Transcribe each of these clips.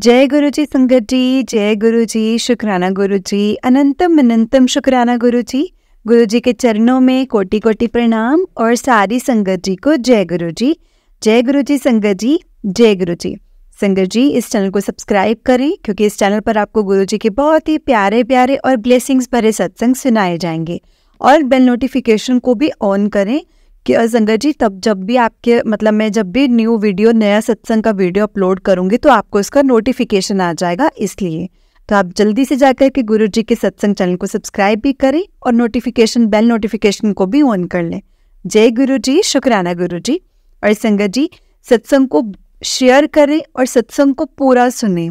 जय गुरु जी संगत जी, जय गुरु जी, शुक्राना गुरु जी, अनंतम अनंतम शुक्राना गुरु जी। गुरु जी के चरणों में कोटि कोटि प्रणाम और सारी संगत जी को जय गुरु जी। जय गुरु जी संगत जी, जय गुरु जी। संगत जी इस चैनल को सब्सक्राइब करें क्योंकि इस चैनल पर आपको गुरु जी के बहुत ही प्यारे प्यारे और ब्लेसिंग्स भरे सत्संग सुनाए जाएंगे। और बेल नोटिफिकेशन को भी ऑन करें कि संगत जी तब जब भी आपके मैं जब भी न्यू वीडियो नया सत्संग का वीडियो अपलोड करूंगी तो आपको इसका नोटिफिकेशन आ जाएगा। इसलिए तो आप जल्दी से जाकर के गुरु जी के सत्संग चैनल को सब्सक्राइब भी करें और बेल नोटिफिकेशन को भी ऑन कर लें। जय गुरु जी, शुक्राना गुरु जी। और संगत जी सत्संग को शेयर करें और सत्संग को पूरा सुने।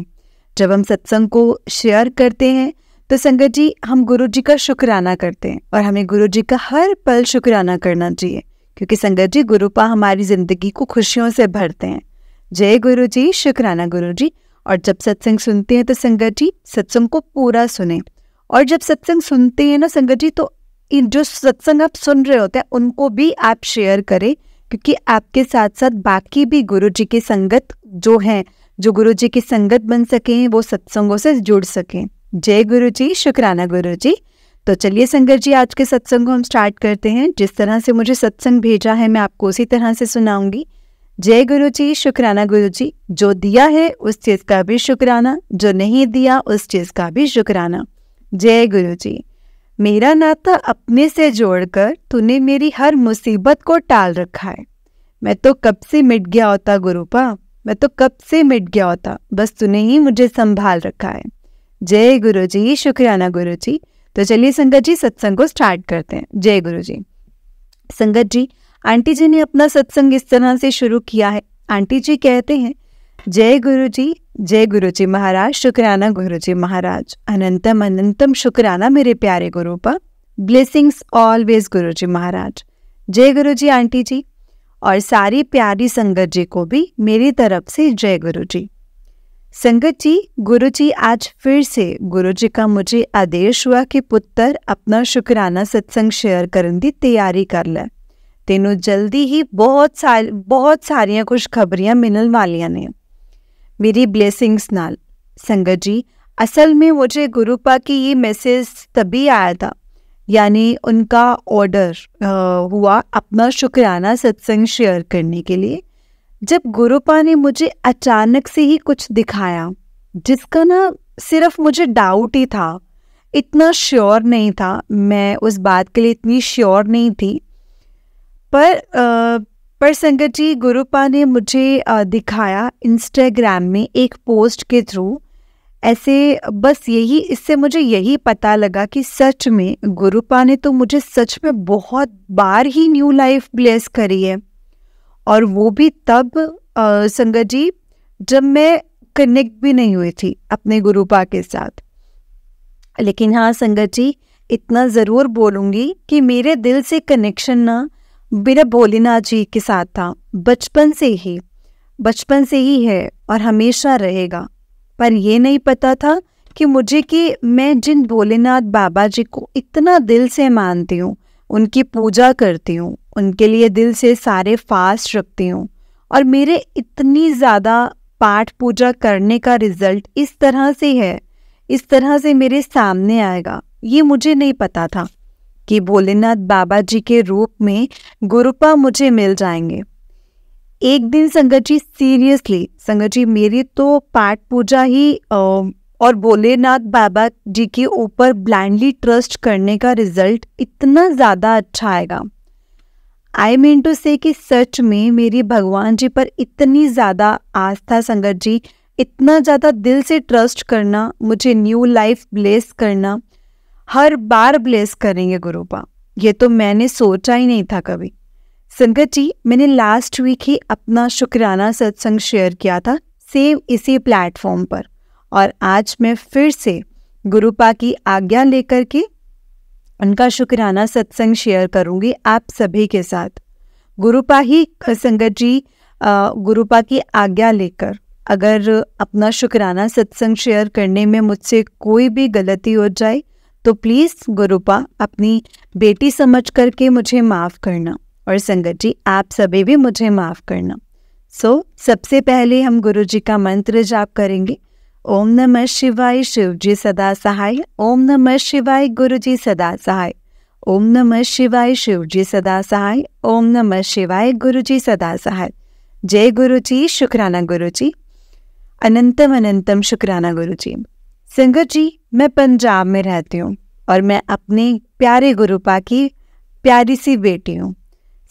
जब हम सत्संग को शेयर करते हैं तो संगत जी हम गुरु जी का शुक्राना करते हैं और हमें गुरु जी का हर पल शुक्राना करना चाहिए क्योंकि संगत जी गुरुपा हमारी जिंदगी को खुशियों से भरते हैं। जय गुरु जी, शुक्राना गुरु जी। और जब सत्संग सुनते हैं तो संगत जी सत्संग को पूरा सुने। और जब सत्संग सुनते हैं ना संगत जी तो इन जो सत्संग आप सुन रहे होते हैं उनको भी आप शेयर करें क्योंकि आपके साथ साथ बाकी भी गुरु जी की संगत जो हैं, जो गुरु जी की संगत बन सकें, वो सत्संगों से जुड़ सकें। जय गुरु जी, शुक्राना गुरु जी। तो चलिए संगत जी आज के सत्संग को हम स्टार्ट करते हैं। जिस तरह से मुझे सत्संग भेजा है मैं आपको उसी तरह से सुनाऊंगी। जय गुरु जी, शुक्राना गुरु जी। जो दिया है उस चीज़ का भी शुक्राना, जो नहीं दिया उस चीज़ का भी शुक्राना। जय गुरु जी। मेरा नाता अपने से जोड़कर तूने मेरी हर मुसीबत को टाल रखा है। मैं तो कब से मिट गया होता गुरुपा, मैं तो कब से मिट गया होता, बस तूने ही मुझे संभाल रखा है। जय गुरु जी, शुक्राना गुरु जी। तो चलिए संगत जी सत्संग को स्टार्ट करते हैं। जय गुरु जी। संगत जी आंटी जी ने अपना सत्संग इस तरह से शुरू किया है। आंटी जी कहते हैं, जय गुरु जी, जय गुरु जी महाराज, शुक्राना गुरु जी महाराज, अनंतम अनंतम शुक्राना मेरे प्यारे गुरुपा, ब्लेसिंग्स ऑलवेज गुरु जी महाराज। जय गुरु जी आंटी जी। और सारी प्यारी संगत जी को भी मेरी तरफ से जय गुरु जी। संगत जी गुरु जी आज फिर से गुरु जी का मुझे आदेश हुआ कि पुत्र अपना शुक्राना सत्संग शेयर करने की तैयारी कर ले। तेनों जल्दी ही बहुत सारियां खुशखबरियां मिलने वालियां ने मेरी ब्लेसिंग्स नाल। संगत जी असल में मुझे गुरुपा की ये मैसेज तभी आया था, यानी उनका ऑर्डर हुआ अपना शुक्राना सत्संग शेयर करने के लिए, जब गुरुपा ने मुझे अचानक से ही कुछ दिखाया जिसका ना सिर्फ मुझे डाउट ही था, इतना श्योर नहीं था। मैं उस बात के लिए इतनी श्योर नहीं थी पर संगत जी गुरुपा ने मुझे दिखाया इंस्टाग्राम में एक पोस्ट के थ्रू। ऐसे बस यही, इससे मुझे यही पता लगा कि सच में गुरुपा ने तो मुझे सच में बहुत बार ही न्यू लाइफ ब्लेस करी है। और वो भी तब संगत जी जब मैं कनेक्ट भी नहीं हुई थी अपने गुरुपा के साथ। लेकिन हाँ संगत जी इतना ज़रूर बोलूँगी कि मेरे दिल से कनेक्शन ना मेरा भोलेनाथ जी के साथ था, बचपन से ही है और हमेशा रहेगा। पर ये नहीं पता था कि मैं जिन भोलेनाथ बाबा जी को इतना दिल से मानती हूँ, उनकी पूजा करती हूँ, उनके लिए दिल से सारे फास्ट रखती हूँ और मेरे इतनी ज़्यादा पाठ पूजा करने का रिजल्ट इस तरह से है, इस तरह से मेरे सामने आएगा, ये मुझे नहीं पता था कि भोलेनाथ बाबा जी के रूप में गुरुपा मुझे मिल जाएंगे एक दिन। संगत जी सीरियसली संगत जी मेरी तो पाठ पूजा ही और भोलेनाथ बाबा जी के ऊपर ब्लाइंडली ट्रस्ट करने का रिजल्ट इतना ज़्यादा अच्छा आएगा। आई मीन टू से कि सच में मेरी भगवान जी पर इतनी ज़्यादा आस्था संगत जी, इतना ज़्यादा दिल से ट्रस्ट करना, मुझे न्यू लाइफ ब्लेस करना, हर बार ब्लेस करेंगे गुरुपा, ये तो मैंने सोचा ही नहीं था कभी। संगत जी मैंने लास्ट वीक ही अपना शुक्राना सत्संग शेयर किया था सेम इसी प्लेटफॉर्म पर, और आज मैं फिर से गुरुपा की आज्ञा लेकर के उनका शुक्राना सत्संग शेयर करूंगी आप सभी के साथ। गुरुपा ही संगत जी गुरुपा की आज्ञा लेकर अगर अपना शुक्राना सत्संग शेयर करने में मुझसे कोई भी गलती हो जाए तो प्लीज़ गुरुपा अपनी बेटी समझ करके मुझे माफ़ करना, और संगत जी आप सभी भी मुझे माफ़ करना। सबसे पहले हम गुरु जी का मंत्र जाप करेंगे। ओम नमः शिवाय शिव जी सदा सहाय। ओम नमः शिवाय गुरु जी सदा सहाय। ओम नमः शिवाय शिव जी सदा सहाय। ओम नमः शिवाय गुरु जी सदा सहाय। जय गुरु जी, शुक्राना गुरु जी, अनंतम अनंतम शुक्राना गुरु जी। संगत जी, मैं पंजाब में रहती हूँ और मैं अपने प्यारे गुरुपा की प्यारी सी बेटी हूँ।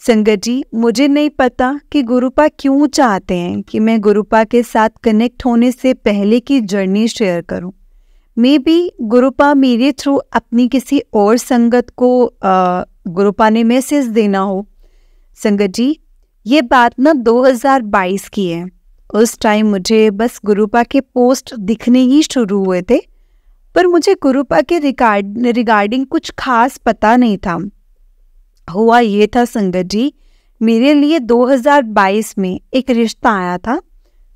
संगत जी, मुझे नहीं पता कि गुरुपा क्यों चाहते हैं कि मैं गुरुपा के साथ कनेक्ट होने से पहले की जर्नी शेयर करूं। मे बी गुरुपा मेरे थ्रू अपनी किसी और संगत को गुरुपा ने मैसेज देना हो। संगत जी, ये बात ना 2022 की है। उस टाइम मुझे बस गुरुपा के पोस्ट दिखने ही शुरू हुए थे, पर मुझे गुरुपा के रिगार्डिंग कुछ खास पता नहीं था। हुआ ये था संगत जी, मेरे लिए 2022 में एक रिश्ता आया था।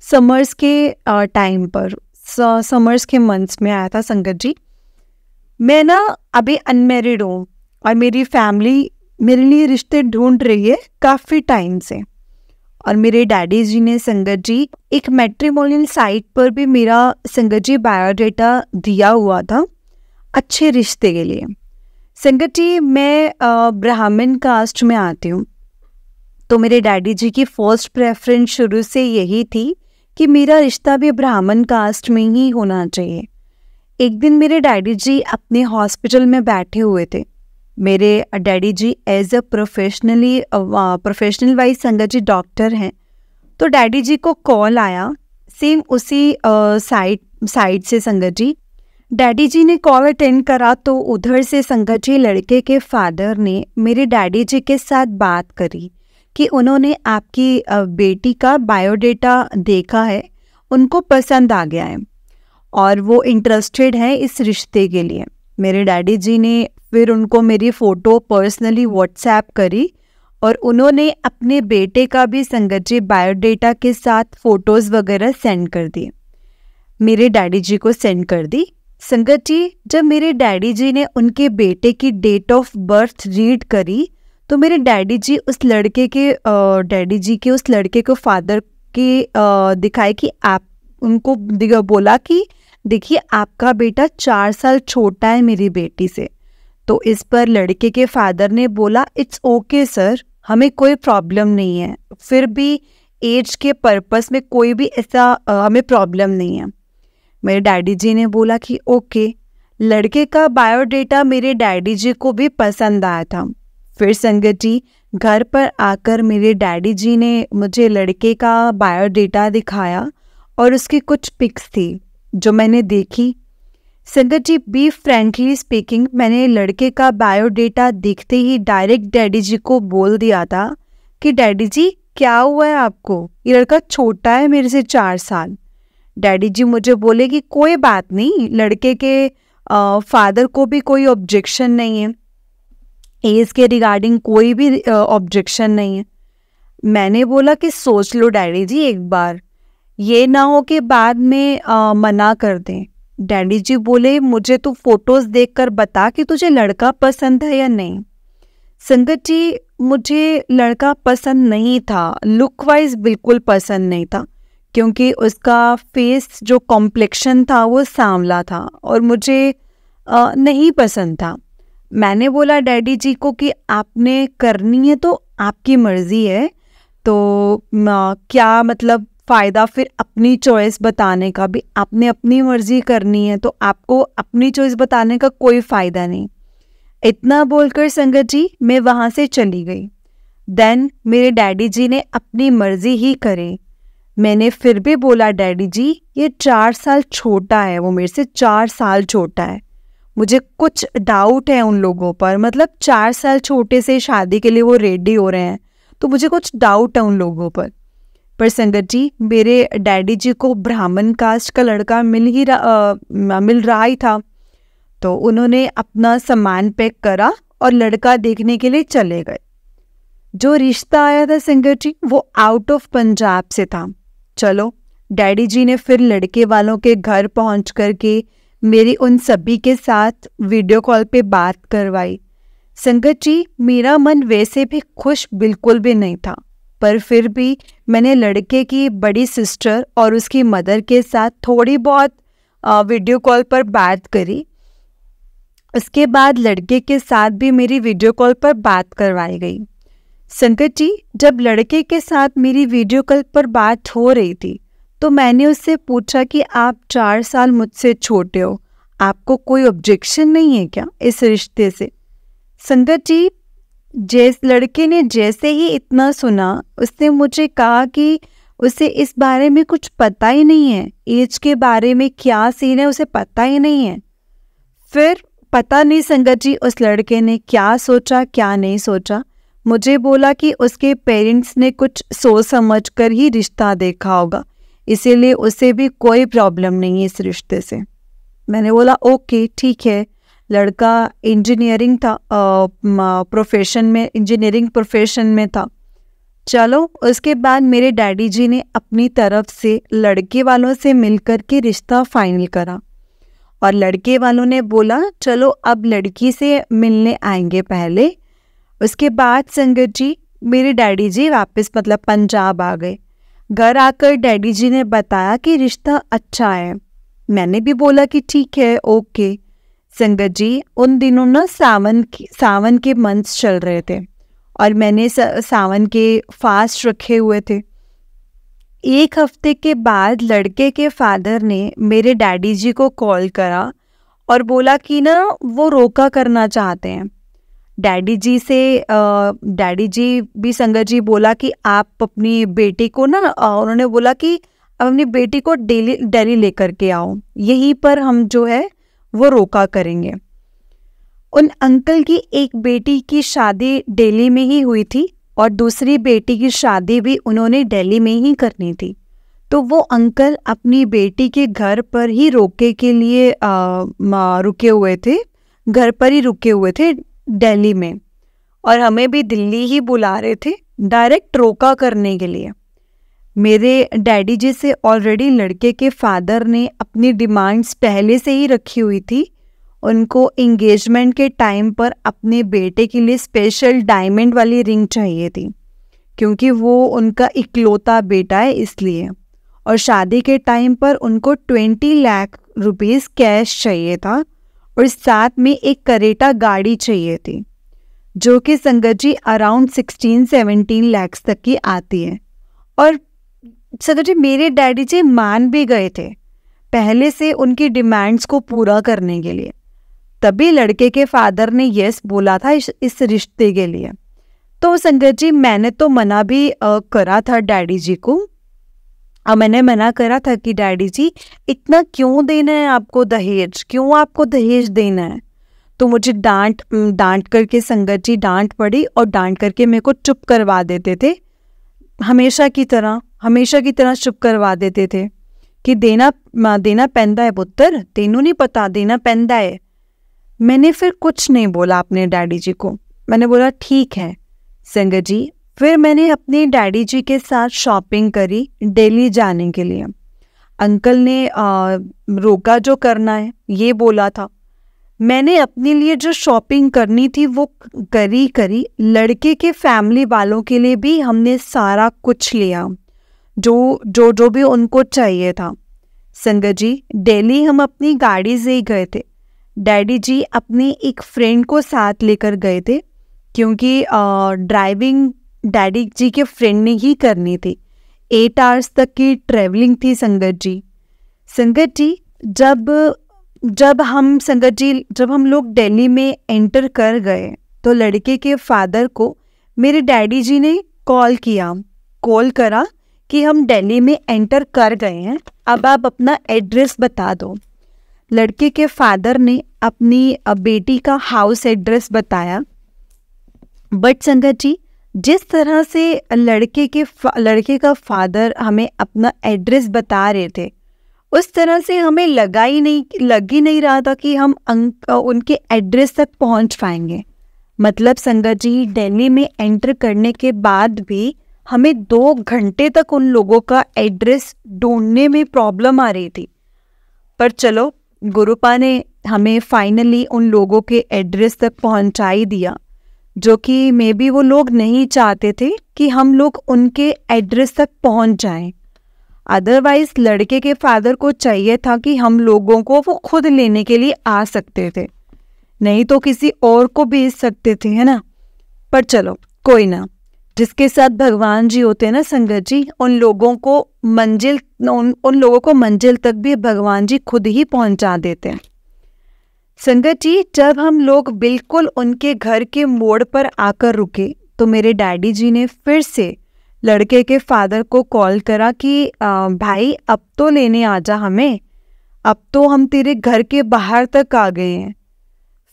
समर्स के टाइम पर, समर्स के मंथ्स में आया था संगत जी। मैं ना अभी अनमैरिड हूँ और मेरी फैमिली मेरे लिए रिश्ते ढूंढ रही है काफ़ी टाइम से। और मेरे डैडी जी ने संगत जी एक मैट्रिमोनियल साइट पर भी मेरा संगत जी बायोडाटा दिया हुआ था अच्छे रिश्ते के लिए। संगत जी, मैं ब्राह्मण कास्ट में आती हूँ, तो मेरे डैडी जी की फर्स्ट प्रेफरेंस शुरू से यही थी कि मेरा रिश्ता भी ब्राह्मण कास्ट में ही होना चाहिए। एक दिन मेरे डैडी जी अपने हॉस्पिटल में बैठे हुए थे। मेरे daddy ji as a professional wise संगत जी डॉक्टर हैं। तो डैडी जी को कॉल आया सेम उसी साइड से संगत जी। डैडी जी ने कॉल अटेंड करा तो उधर से संगत जी लड़के के फादर ने मेरे डैडी जी के साथ बात करी कि उन्होंने आपकी बेटी का बायोडेटा देखा है, उनको पसंद आ गया है और वो इंटरेस्टेड है इस रिश्ते के लिए। मेरे डैडी जी ने फिर उनको मेरी फ़ोटो पर्सनली व्हाट्सएप करी और उन्होंने अपने बेटे का भी संगत जी बायोडेटा के साथ फ़ोटोज़ वगैरह सेंड कर दिए, मेरे डैडी जी को सेंड कर दी। संगत जी, जब मेरे डैडी जी ने उनके बेटे की डेट ऑफ बर्थ रीड करी तो मेरे डैडी जी उस लड़के को फादर के दिखाए कि आप उनको बोला कि देखिए आपका बेटा 4 साल छोटा है मेरी बेटी से। तो इस पर लड़के के फादर ने बोला इट्स ओके सर, हमें कोई प्रॉब्लम नहीं है, फिर भी एज के पर्पस में कोई भी ऐसा हमें प्रॉब्लम नहीं है। मेरे डैडी जी ने बोला कि ओके। लड़के का बायोडेटा मेरे डैडी जी को भी पसंद आया था। फिर संगत जी, घर पर आकर मेरे डैडी जी ने मुझे लड़के का बायोडेटा दिखाया और उसकी कुछ पिक्स थी जो मैंने देखी। संगत जी, बी फ्रेंकली स्पीकिंग, मैंने लड़के का बायोडेटा देखते ही डायरेक्ट डैडी जी को बोल दिया था कि डैडी जी क्या हुआ है आपको, ये लड़का छोटा है मेरे से 4 साल। डैडी जी मुझे बोले कि कोई बात नहीं, लड़के के फादर को भी कोई ऑब्जेक्शन नहीं है, एज के रिगार्डिंग कोई भी ऑब्जेक्शन नहीं है। मैंने बोला कि सोच लो डैडी जी एक बार, ये ना हो कि बाद में मना कर दें। डैडी जी बोले मुझे तो फोटोज देखकर बता कि तुझे लड़का पसंद है या नहीं। संगत जी, मुझे लड़का पसंद नहीं था, लुक वाइज बिल्कुल पसंद नहीं था, क्योंकि उसका फेस जो कॉम्प्लेक्शन था वो सांवला था और मुझे नहीं पसंद था। मैंने बोला डैडी जी को कि आपने करनी है तो आपकी मर्जी है, तो क्या मतलब फ़ायदा फिर अपनी चॉइस बताने का भी, आपने अपनी मर्जी करनी है तो आपको अपनी चॉइस बताने का कोई फ़ायदा नहीं। इतना बोलकर संगत जी मैं वहाँ से चली गई। देन मेरे डैडी जी ने अपनी मर्जी ही करे। मैंने फिर भी बोला डैडी जी ये 4 साल छोटा है, वो मेरे से 4 साल छोटा है, मुझे कुछ डाउट है उन लोगों पर, मतलब 4 साल छोटे से शादी के लिए वो रेडी हो रहे हैं, तो मुझे कुछ डाउट है उन लोगों पर। संगत जी, मेरे डैडी जी को ब्राह्मण कास्ट का लड़का मिल रहा ही था, तो उन्होंने अपना सामान पैक करा और लड़का देखने के लिए चले गए। जो रिश्ता आया था संगत जी वो आउट ऑफ पंजाब से था। चलो, डैडी जी ने फिर लड़के वालों के घर पहुंच करके मेरी उन सभी के साथ वीडियो कॉल पे बात करवाई। संगत जी, मेरा मन वैसे भी खुश बिल्कुल भी नहीं था, पर फिर भी मैंने लड़के की बड़ी सिस्टर और उसकी मदर के साथ थोड़ी बहुत वीडियो कॉल पर बात करी। उसके बाद लड़के के साथ भी मेरी वीडियो कॉल पर बात करवाई गई। संगत जी, जब लड़के के साथ मेरी वीडियो कॉल पर बात हो रही थी तो मैंने उससे पूछा कि आप 4 साल मुझसे छोटे हो, आपको कोई ऑब्जेक्शन नहीं है क्या इस रिश्ते से? संगत जी, लड़के ने जैसे ही इतना सुना उसने मुझे कहा कि उसे इस बारे में कुछ पता ही नहीं है, एज के बारे में क्या सीन है उसे पता ही नहीं है। फिर पता नहीं संगत जी उस लड़के ने क्या सोचा क्या नहीं सोचा, मुझे बोला कि उसके पेरेंट्स ने कुछ सोच समझ कर ही रिश्ता देखा होगा, इसीलिए उसे भी कोई प्रॉब्लम नहीं है इस रिश्ते से। मैंने बोला ओके ठीक है। लड़का इंजीनियरिंग था, इंजीनियरिंग प्रोफेशन में था। चलो, उसके बाद मेरे डैडी जी ने अपनी तरफ से लड़के वालों से मिलकर के रिश्ता फाइनल करा और लड़के वालों ने बोला चलो अब लड़की से मिलने आएंगे पहले। उसके बाद संगत जी मेरे डैडी जी वापस पंजाब आ गए। घर आकर डैडी जी ने बताया कि रिश्ता अच्छा है। मैंने भी बोला कि ठीक है ओके। संगत जी, उन दिनों ना सावन के मंथ्स चल रहे थे और मैंने सावन के फास्ट रखे हुए थे। 1 हफ्ते के बाद लड़के के फादर ने मेरे डैडी जी को कॉल करा और बोला कि ना वो रोका करना चाहते हैं। डैडी जी भी संगत जी बोला कि आप अपनी बेटी को ना, उन्होंने बोला कि अपनी बेटी को दिल्ली लेकर के आओ, यहीं पर हम जो है वो रोका करेंगे। उन अंकल की एक बेटी की शादी दिल्ली में ही हुई थी और दूसरी बेटी की शादी भी उन्होंने दिल्ली में ही करनी थी। तो वो अंकल अपनी बेटी के घर पर ही रुके हुए थे दिल्ली में, और हमें भी दिल्ली ही बुला रहे थे डायरेक्ट रोका करने के लिए। मेरे डैडी जी से ऑलरेडी लड़के के फादर ने अपनी डिमांड्स पहले से ही रखी हुई थी। उनको एंगेजमेंट के टाइम पर अपने बेटे के लिए स्पेशल डायमंड वाली रिंग चाहिए थी, क्योंकि वो उनका इकलौता बेटा है इसलिए। और शादी के टाइम पर उनको 20 लाख रुपीस कैश चाहिए था और साथ में एक करेटा गाड़ी चाहिए थी, जो कि संगत जी अराउंड 16-17 लाख तक की आती है। और संगत जी मेरे डैडी जी मान भी गए थे पहले से उनकी डिमांड्स को पूरा करने के लिए, तभी लड़के के फादर ने यस बोला था इस रिश्ते के लिए। तो संगत जी मैंने तो मना भी करा था डैडी जी को, और मैंने मना करा था कि डैडी जी इतना क्यों देना है आपको दहेज, क्यों आपको दहेज देना है? तो मुझे डांट करके संगत जी डांट पड़ी और डांट करके मेरे को चुप करवा देते थे, हमेशा की तरह चुप करवा देते थे कि देना पैंदा है पुत्र, तेनू नहीं पता देना पैंदा है। मैंने फिर कुछ नहीं बोला अपने डैडी जी को, मैंने बोला ठीक है संगत जी। फिर मैंने अपने डैडी जी के साथ शॉपिंग करी दिल्ली जाने के लिए। अंकल ने रोका जो करना है ये बोला था। मैंने अपने लिए जो शॉपिंग करनी थी वो करी। लड़के के फैमिली वालों के लिए भी हमने सारा कुछ लिया जो भी उनको चाहिए था। संगत जी दिल्ली हम अपनी गाड़ी से ही गए थे। डैडी जी अपने एक फ्रेंड को साथ लेकर गए थे, क्योंकि ड्राइविंग डैडी जी के फ्रेंड ने ही करनी थी। 8 आवर्स तक की ट्रैवलिंग थी संगत जी। जब हम लोग दिल्ली में एंटर कर गए तो लड़के के फादर को मेरे डैडी जी ने कॉल करा कि हम दिल्ली में एंटर कर गए हैं, अब आप अपना एड्रेस बता दो। लड़के के फादर ने अपनी बेटी का हाउस एड्रेस बताया, बट संगत जी जिस तरह से लड़के का फादर हमें अपना एड्रेस बता रहे थे, उस तरह से हमें लग ही नहीं रहा था कि हम उनके एड्रेस तक पहुंच पाएंगे। मतलब संगत जी दिल्ली में एंटर करने के बाद भी हमें 2 घंटे तक उन लोगों का एड्रेस ढूंढने में प्रॉब्लम आ रही थी। पर चलो गुरुपा ने हमें फाइनली उन लोगों के एड्रेस तक पहुंचा ही दिया, जो कि मे बी वो लोग नहीं चाहते थे कि हम लोग उनके एड्रेस तक पहुंच जाएं। अदरवाइज लड़के के फादर को चाहिए था कि हम लोगों को वो खुद लेने के लिए आ सकते थे, नहीं तो किसी और को भेज सकते थे, है ना। पर चलो कोई ना, जिसके साथ भगवान जी होते हैं ना संगत जी, उन लोगों को मंजिल तक भी भगवान जी खुद ही पहुंचा देते हैं। संगत जी, जब हम लोग बिल्कुल उनके घर के मोड़ पर आकर रुके तो मेरे डैडी जी ने फिर से लड़के के फादर को कॉल करा कि भाई अब तो लेने आ जा हमें, अब तो हम तेरे घर के बाहर तक आ गए हैं।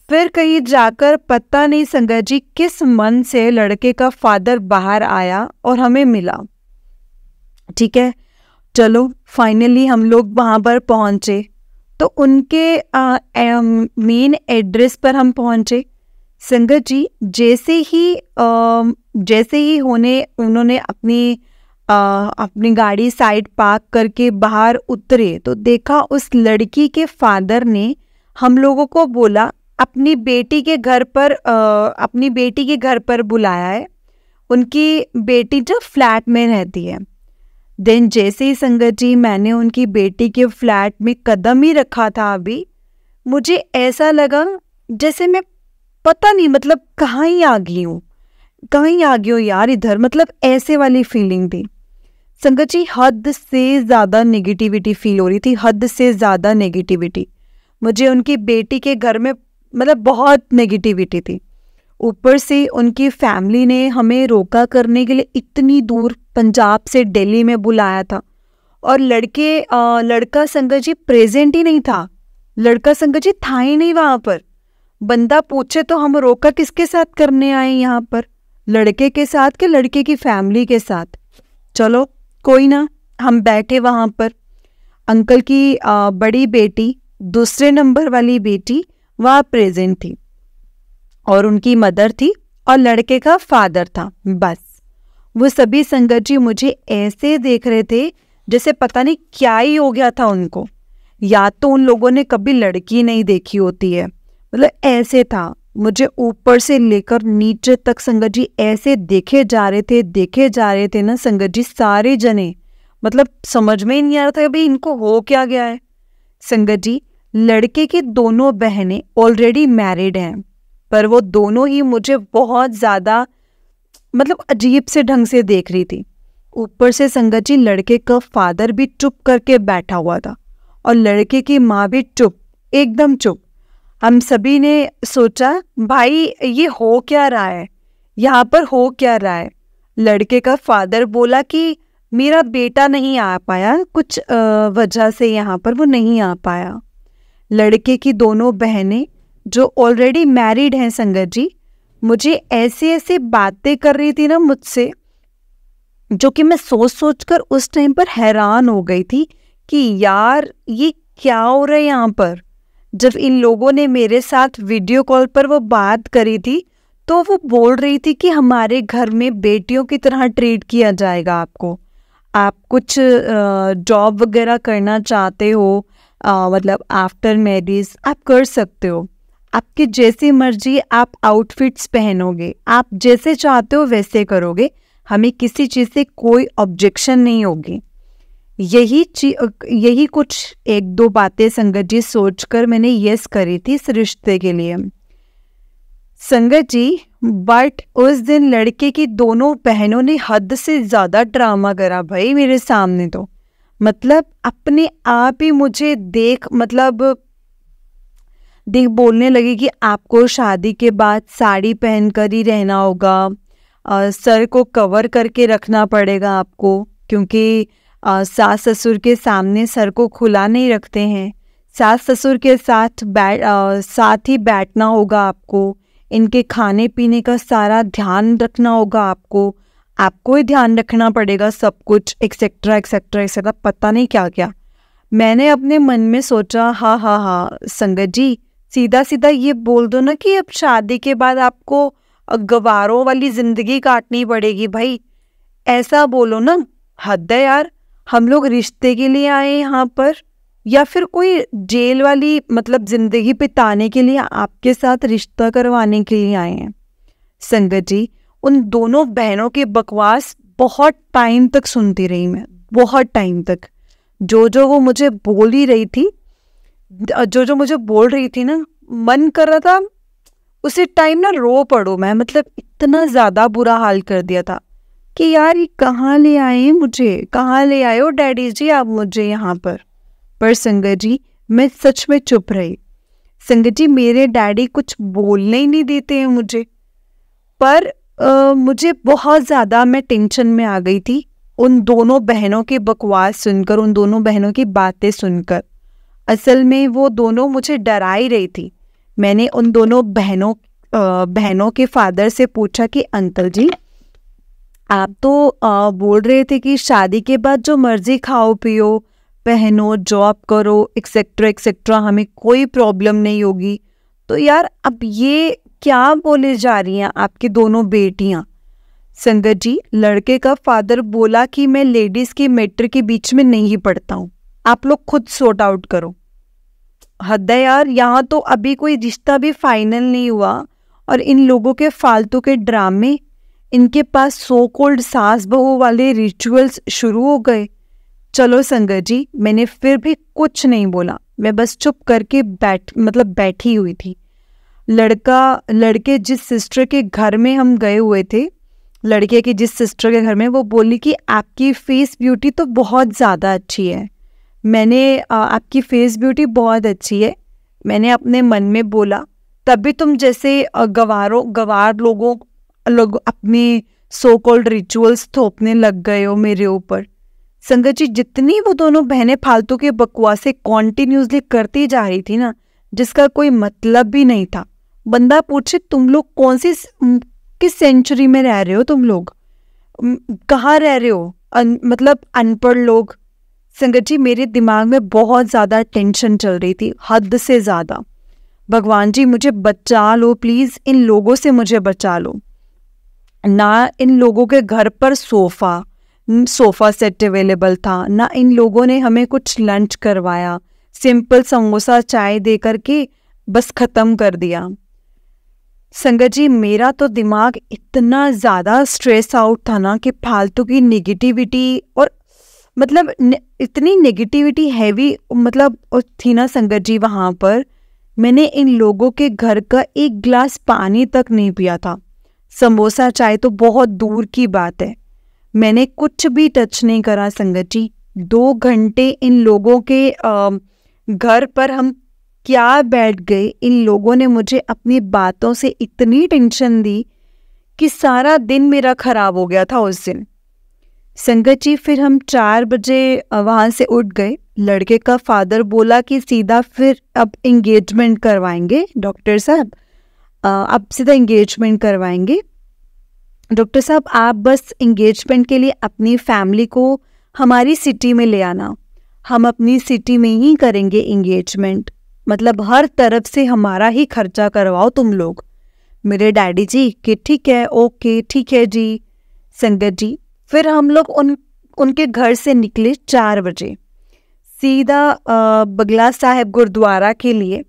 फिर कहीं जाकर पता नहीं संगत जी किस मन से लड़के का फादर बाहर आया और हमें मिला। ठीक है, चलो फाइनली हम लोग वहाँ पर पहुँचे तो उनके मेन एड्रेस पर हम पहुँचे। संगत जी, जैसे ही उन्होंने अपनी गाड़ी साइड पार्क करके बाहर उतरे तो देखा उस लड़की के फादर ने हम लोगों को बोला अपनी बेटी के घर पर बुलाया है। उनकी बेटी जो फ्लैट में रहती है। देन जैसे ही संगत जी मैंने उनकी बेटी के फ्लैट में कदम ही रखा था, अभी मुझे ऐसा लगा जैसे मैं पता नहीं मतलब कहाँ ही आ गई हूँ यार इधर, मतलब ऐसे वाली फीलिंग थी संगत जी। हद से ज़्यादा नेगेटिविटी फील हो रही थी, हद से ज़्यादा नेगेटिविटी। मुझे उनकी बेटी के घर में मतलब बहुत नेगेटिविटी थी। ऊपर से उनकी फैमिली ने हमें रोका करने के लिए इतनी दूर पंजाब से दिल्ली में बुलाया था, और लड़का संगत जी प्रेजेंट ही नहीं था। लड़का संगत जी था ही नहीं वहाँ पर। बंदा पूछे तो हम रोका किसके साथ करने आए यहाँ पर, लड़के के साथ कि लड़के की फैमिली के साथ। चलो कोई ना, हम बैठे वहाँ पर। अंकल की बड़ी बेटी, दूसरे नंबर वाली बेटी वहाँ प्रेजेंट थी, और उनकी मदर थी और लड़के का फादर था। बस वो सभी संगत जी मुझे ऐसे देख रहे थे जैसे पता नहीं क्या ही हो गया था उनको, या तो उन लोगों ने कभी लड़की नहीं देखी होती है, मतलब ऐसे था। मुझे ऊपर से लेकर नीचे तक संगत जी ऐसे देखे जा रहे थे ना संगत जी, सारे जने। मतलब समझ में ही नहीं आ रहा था अभी इनको हो क्या गया है। संगत जी, लड़के की दोनों बहनें ऑलरेडी मैरिड हैं, पर वो दोनों ही मुझे बहुत ज़्यादा मतलब अजीब से ढंग से देख रही थी। ऊपर से संगत जी लड़के का फादर भी चुप करके बैठा हुआ था, और लड़के की माँ भी चुप, एकदम चुप। हम सभी ने सोचा भाई ये हो क्या रहा है, यहाँ पर हो क्या रहा है। लड़के का फादर बोला कि मेरा बेटा नहीं आ पाया, कुछ वजह से यहाँ पर वो नहीं आ पाया। लड़के की दोनों बहनें जो ऑलरेडी मैरिड हैं संगत जी, मुझे ऐसे बातें कर रही थी ना मुझसे, जो कि मैं सोच कर उस टाइम पर हैरान हो गई थी कि यार ये क्या हो रहा है यहाँ पर। जब इन लोगों ने मेरे साथ वीडियो कॉल पर वो बात करी थी तो वो बोल रही थी कि हमारे घर में बेटियों की तरह ट्रीट किया जाएगा आपको, आप कुछ जॉब वगैरह करना चाहते हो, मतलब आफ्टर मैरिज आप कर सकते हो, आपकी जैसी मर्जी आप आउटफिट्स पहनोगे, आप जैसे चाहते हो वैसे करोगे, हमें किसी चीज़ से कोई ऑब्जेक्शन नहीं होगी। यही कुछ एक दो बातें संगत जी सोचकर मैंने यस करी थी इस रिश्ते के लिए संगत जी। बट उस दिन लड़के की दोनों बहनों ने हद से ज़्यादा ड्रामा करा भाई मेरे सामने। तो मतलब अपने आप ही मुझे देख बोलने लगी कि आपको शादी के बाद साड़ी पहनकर ही रहना होगा, सर को कवर करके रखना पड़ेगा आपको, क्योंकि सास ससुर के सामने सर को खुला नहीं रखते हैं, सास ससुर के साथ ही बैठना होगा आपको, इनके खाने पीने का सारा ध्यान रखना होगा आपको ही ध्यान रखना पड़ेगा, सब कुछ एक्सेट्रा एक्सेट्रा एक्सेट्रा, पता नहीं क्या क्या। मैंने अपने मन में सोचा हाँ संगत जी, सीधा सीधा ये बोल दो ना कि अब शादी के बाद आपको गवारों वाली जिंदगी काटनी पड़ेगी भाई, ऐसा बोलो ना। हद है यार, हम लोग रिश्ते के लिए आए यहाँ पर या फिर कोई जेल वाली मतलब जिंदगी बिताने के लिए आपके साथ रिश्ता करवाने के लिए आए हैं। संगत जी, उन दोनों बहनों की बकवास बहुत टाइम तक सुनती रही मैं, बहुत टाइम तक। जो वो मुझे बोल ही रही थी, जो मुझे बोल रही थी ना, मन कर रहा था उसी टाइम ना रो पड़ो मैं। मतलब इतना ज़्यादा बुरा हाल कर दिया था कि यार ये कहाँ ले आए मुझे, कहाँ ले आए हो डैडी जी आप मुझे यहाँ पर संगत जी मैं सच में चुप रही। संगत जी मेरे डैडी कुछ बोलने ही नहीं देते हैं मुझे, पर मुझे बहुत ज़्यादा मैं टेंशन में आ गई थी उन दोनों बहनों की बकवास सुनकर, उन दोनों बहनों की बातें सुनकर। असल में वो दोनों मुझे डरा ही रही थी। मैंने उन दोनों बहनों के फादर से पूछा कि अंकल जी आप तो बोल रहे थे कि शादी के बाद जो मर्जी खाओ पियो पहनो जॉब करो एक्सेट्रा एक्सेट्रा, हमें कोई प्रॉब्लम नहीं होगी, तो यार अब ये क्या बोले जा रही हैं आपकी दोनों बेटियां। संगत जी लड़के का फादर बोला कि मैं लेडीज की मैटर के बीच में नहीं पड़ता हूँ, आप लोग खुद सॉर्ट आउट करो। हद है यार, यहाँ तो अभी कोई रिश्ता भी फाइनल नहीं हुआ और इन लोगों के फालतू के ड्रामे, इनके पास सो कॉल्ड सास बहू वाले रिचुअल्स शुरू हो गए। चलो संगत जी मैंने फिर भी कुछ नहीं बोला, मैं बस चुप करके बैठी हुई थी। लड़के जिस सिस्टर के घर में हम गए हुए थे, लड़के की जिस सिस्टर के घर में, वो बोली कि आपकी फेस ब्यूटी तो बहुत ज़्यादा अच्छी है। मैंने आपकी फेस ब्यूटी बहुत अच्छी है, मैंने अपने मन में बोला, तभी तुम जैसे गवार लोग अपने सो कॉल्ड रिचुअल्स थोपने लग गए हो मेरे ऊपर। संगत जी जितनी वो दोनों बहनें फालतू के बकवासें कॉन्टिन्यूसली करती जा रही थी ना, जिसका कोई मतलब भी नहीं था। बंदा पूछे तुम लोग किस सेंचुरी में रह रहे हो, तुम लोग कहाँ रह रहे हो, मतलब अनपढ़ लोग। संगत जी मेरे दिमाग में बहुत ज़्यादा टेंशन चल रही थी, हद से ज़्यादा। भगवान जी मुझे बचा लो प्लीज़, इन लोगों से मुझे बचा लो ना। इन लोगों के घर पर सोफ़ा सेट अवेलेबल था ना, इन लोगों ने हमें कुछ लंच करवाया, सिंपल समोसा चाय दे करके बस ख़त्म कर दिया। संगत जी मेरा तो दिमाग इतना ज़्यादा स्ट्रेस आउट था ना कि फालतू की नेगेटिविटी, और मतलब इतनी नेगेटिविटी हैवी मतलब थी ना संगत जी वहाँ पर। मैंने इन लोगों के घर का एक गिलास पानी तक नहीं पिया था, समोसा चाय तो बहुत दूर की बात है। मैंने कुछ भी टच नहीं करा संगत जी। 2 घंटे इन लोगों के घर पर हम क्या बैठ गए। इन लोगों ने मुझे अपनी बातों से इतनी टेंशन दी कि सारा दिन मेरा खराब हो गया था उस दिन। संगत जी फिर हम 4 बजे वहाँ से उठ गए। लड़के का फादर बोला कि सीधा फिर अब एंगेजमेंट करवाएंगे डॉक्टर साहब, अब सीधा एंगेजमेंट करवाएंगे। डॉक्टर साहब आप बस एंगेजमेंट के लिए अपनी फैमिली को हमारी सिटी में ले आना, हम अपनी सिटी में ही करेंगे एंगेजमेंट, मतलब हर तरफ से हमारा ही खर्चा करवाओ तुम लोग। मेरे डैडी जी कि ठीक है, ओके ठीक है जी। संगत जी फिर हम लोग उनके घर से निकले 4 बजे सीधा बगला साहिब गुरुद्वारा के लिए।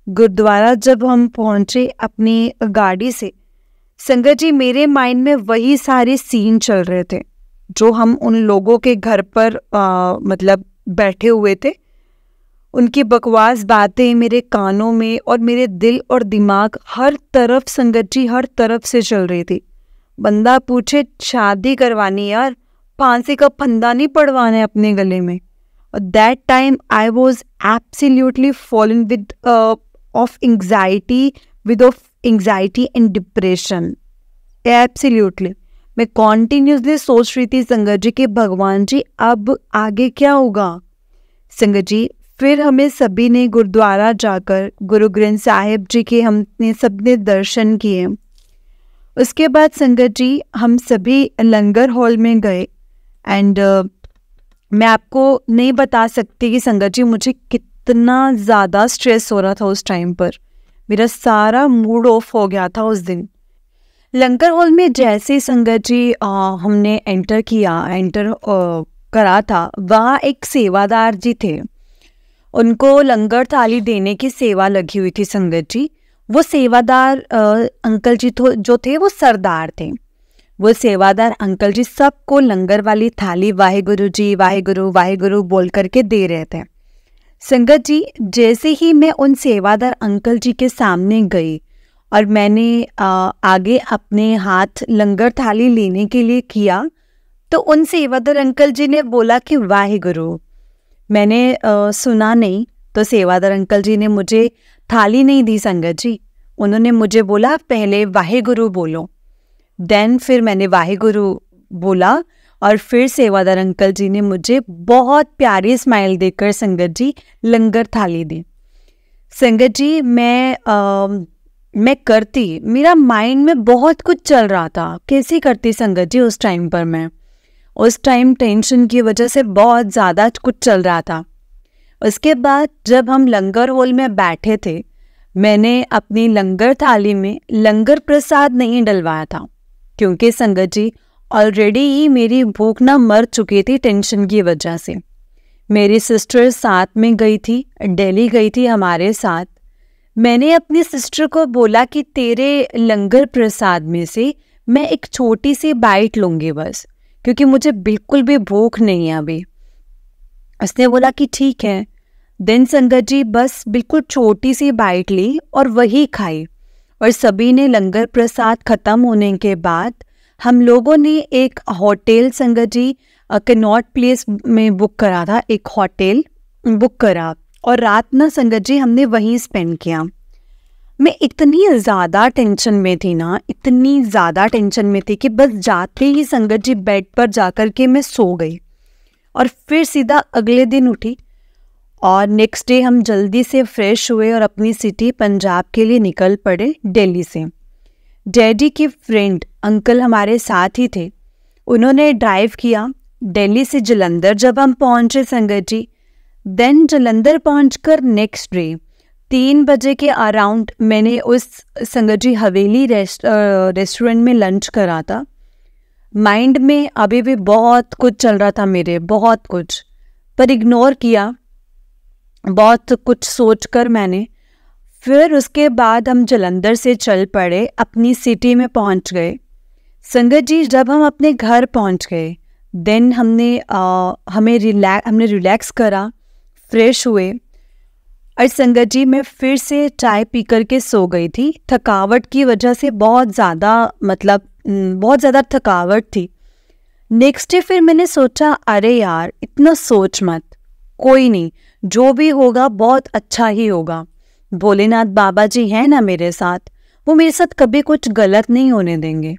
गुरुद्वारा जब हम पहुंचे अपनी गाड़ी से, संगत जी मेरे माइंड में वही सारे सीन चल रहे थे जो हम उन लोगों के घर पर मतलब बैठे हुए थे। उनकी बकवास बातें मेरे कानों में और मेरे दिल और दिमाग हर तरफ संगत जी हर तरफ से चल रही थी। बंदा पूछे शादी करवानी यार, फांसी का फंदा नहीं पड़वाना है अपने गले में। That time I was absolutely fallen with of anxiety and depression. Absolutely मैं कॉन्टिन्यूसली सोच रही थी संगत जी कि भगवान जी अब आगे क्या होगा। संगत जी फिर हमें सभी ने गुरुद्वारा जाकर गुरु ग्रंथ साहिब जी के हमने सबने दर्शन किए। उसके बाद संगत जी हम सभी लंगर हॉल में गए एंड मैं आपको नहीं बता सकती कि संगत जी मुझे कितना ज़्यादा स्ट्रेस हो रहा था उस टाइम पर। मेरा सारा मूड ऑफ हो गया था उस दिन। लंगर हॉल में जैसे संगत जी हमने एंटर करा था, वहाँ एक सेवादार जी थे, उनको लंगर थाली देने की सेवा लगी हुई थी संगत जी। वो सेवादार अंकल जी जो थे वो सरदार थे। वो सेवादार अंकल जी सबको लंगर वाली थाली वाहेगुरु जी वाहेगुरु वाहेगुरु बोल करके दे रहे थे। संगत जी, जैसे ही मैं उन सेवादार अंकल जी के सामने गई और मैंने आगे अपने हाथ लंगर थाली लेने के लिए किया, तो उन सेवादार अंकल जी ने बोला कि वाहेगुरु। मैंने सुना नहीं, तो सेवादार अंकल जी ने मुझे थाली नहीं दी संगत जी। उन्होंने मुझे बोला पहले वाहेगुरु बोलो। देन फिर मैंने वाहेगुरु बोला और फिर सेवादार अंकल जी ने मुझे बहुत प्यारी स्माइल देकर संगत जी लंगर थाली दी। संगत जी, मैं करती, मेरा माइंड में बहुत कुछ चल रहा था। कैसे करती संगत जी उस टाइम पर? मैं उस टाइम टेंशन की वजह से बहुत ज़्यादा कुछ चल रहा था। उसके बाद जब हम लंगर हॉल में बैठे थे, मैंने अपनी लंगर थाली में लंगर प्रसाद नहीं डलवाया था, क्योंकि संगत जी ऑलरेडी ही मेरी भूख ना मर चुकी थी टेंशन की वजह से। मेरी सिस्टर साथ में गई थी, दिल्ली गई थी हमारे साथ। मैंने अपनी सिस्टर को बोला कि तेरे लंगर प्रसाद में से मैं एक छोटी सी बाइट लूँगी बस, क्योंकि मुझे बिल्कुल भी भूख नहीं है अभी। उसने बोला कि ठीक है। दिन संगत जी बस बिल्कुल छोटी सी बाइट ली और वही खाई। और सभी ने लंगर प्रसाद खत्म होने के बाद हम लोगों ने एक होटल संगत जी कनॉट प्लेस में बुक करा था, एक होटल बुक करा और रात ना संगत जी हमने वहीं स्पेंड किया। मैं इतनी ज़्यादा टेंशन में थी ना, इतनी ज़्यादा टेंशन में थी कि बस जाते ही संगत जी बेड पर जाकर के मैं सो गई और फिर सीधा अगले दिन उठी और नेक्स्ट डे हम जल्दी से फ्रेश हुए और अपनी सिटी पंजाब के लिए निकल पड़े दिल्ली से। डैडी के फ्रेंड अंकल हमारे साथ ही थे, उन्होंने ड्राइव किया दिल्ली से जलंधर। जब हम पहुंचे संगत जी, देन जलंधर पहुंचकर नेक्स्ट डे 3 बजे के अराउंड मैंने उस संगत जी हवेली रेस्टोरेंट में लंच करा था। माइंड में अभी भी बहुत कुछ चल रहा था मेरे, बहुत कुछ, पर इग्नोर किया बहुत कुछ सोचकर मैंने। फिर उसके बाद हम जलंधर से चल पड़े, अपनी सिटी में पहुंच गए। संगत जी जब हम अपने घर पहुंच गए, देन हमने रिलैक्स करा, फ्रेश हुए और संगत जी मैं फिर से चाय पी करके सो गई थी। थकावट की वजह से बहुत ज़्यादा थकावट थी। नेक्स्ट डे फिर मैंने सोचा अरे यार इतना सोच मत, कोई नहीं, जो भी होगा बहुत अच्छा ही होगा। भोलेनाथ बाबा जी हैं ना मेरे साथ, वो मेरे साथ कभी कुछ गलत नहीं होने देंगे।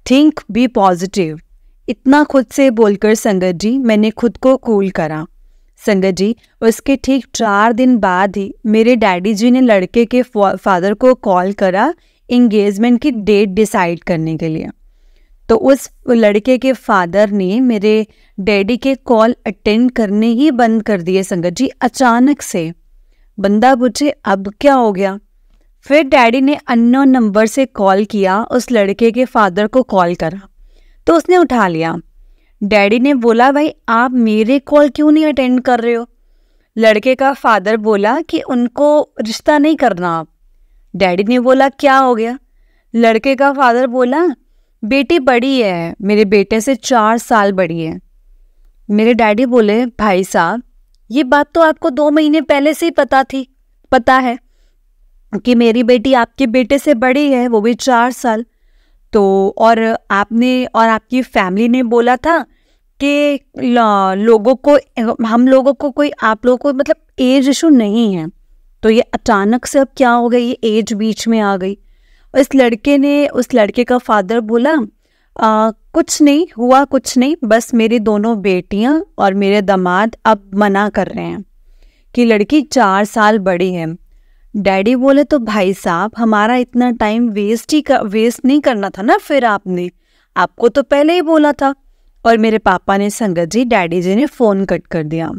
थिंक बी पॉजिटिव, इतना खुद से बोलकर संगत जी मैंने खुद को कूल करा। संगत जी उसके ठीक 4 दिन बाद ही मेरे डैडी जी ने लड़के के फादर को कॉल करा इंगेजमेंट की डेट डिसाइड करने के लिए। तो उस लड़के के फादर ने मेरे डैडी के कॉल अटेंड करने ही बंद कर दिए संगत जी, अचानक से। बंदा पूछे अब क्या हो गया? फिर डैडी ने अननोन नंबर से कॉल किया, उस लड़के के फादर को कॉल करा तो उसने उठा लिया। डैडी ने बोला भाई आप मेरे कॉल क्यों नहीं अटेंड कर रहे हो? लड़के का फादर बोला कि उनको रिश्ता नहीं करना आप। डैडी ने बोला क्या हो गया? लड़के का फादर बोला बेटी बड़ी है, मेरे बेटे से 4 साल बड़ी है। मेरे डैडी बोले भाई साहब ये बात तो आपको 2 महीने पहले से ही पता है कि मेरी बेटी आपके बेटे से बड़ी है, वो भी 4 साल। तो और आपकी फैमिली ने बोला था कि हम लोगों को कोई, आप लोगों को मतलब एज इशू नहीं है। तो ये अचानक से अब क्या हो गई, ये एज बीच में आ गई। उस लड़के का फादर बोला कुछ नहीं हुआ, कुछ नहीं, बस मेरी दोनों बेटियां और मेरे दामाद अब मना कर रहे हैं कि लड़की 4 साल बड़ी है। डैडी बोले तो भाई साहब हमारा इतना टाइम वेस्ट नहीं करना था ना, फिर आपको तो पहले ही बोला था। और मेरे पापा ने संगत जी डैडी जी ने फ़ोन कट कर दिया।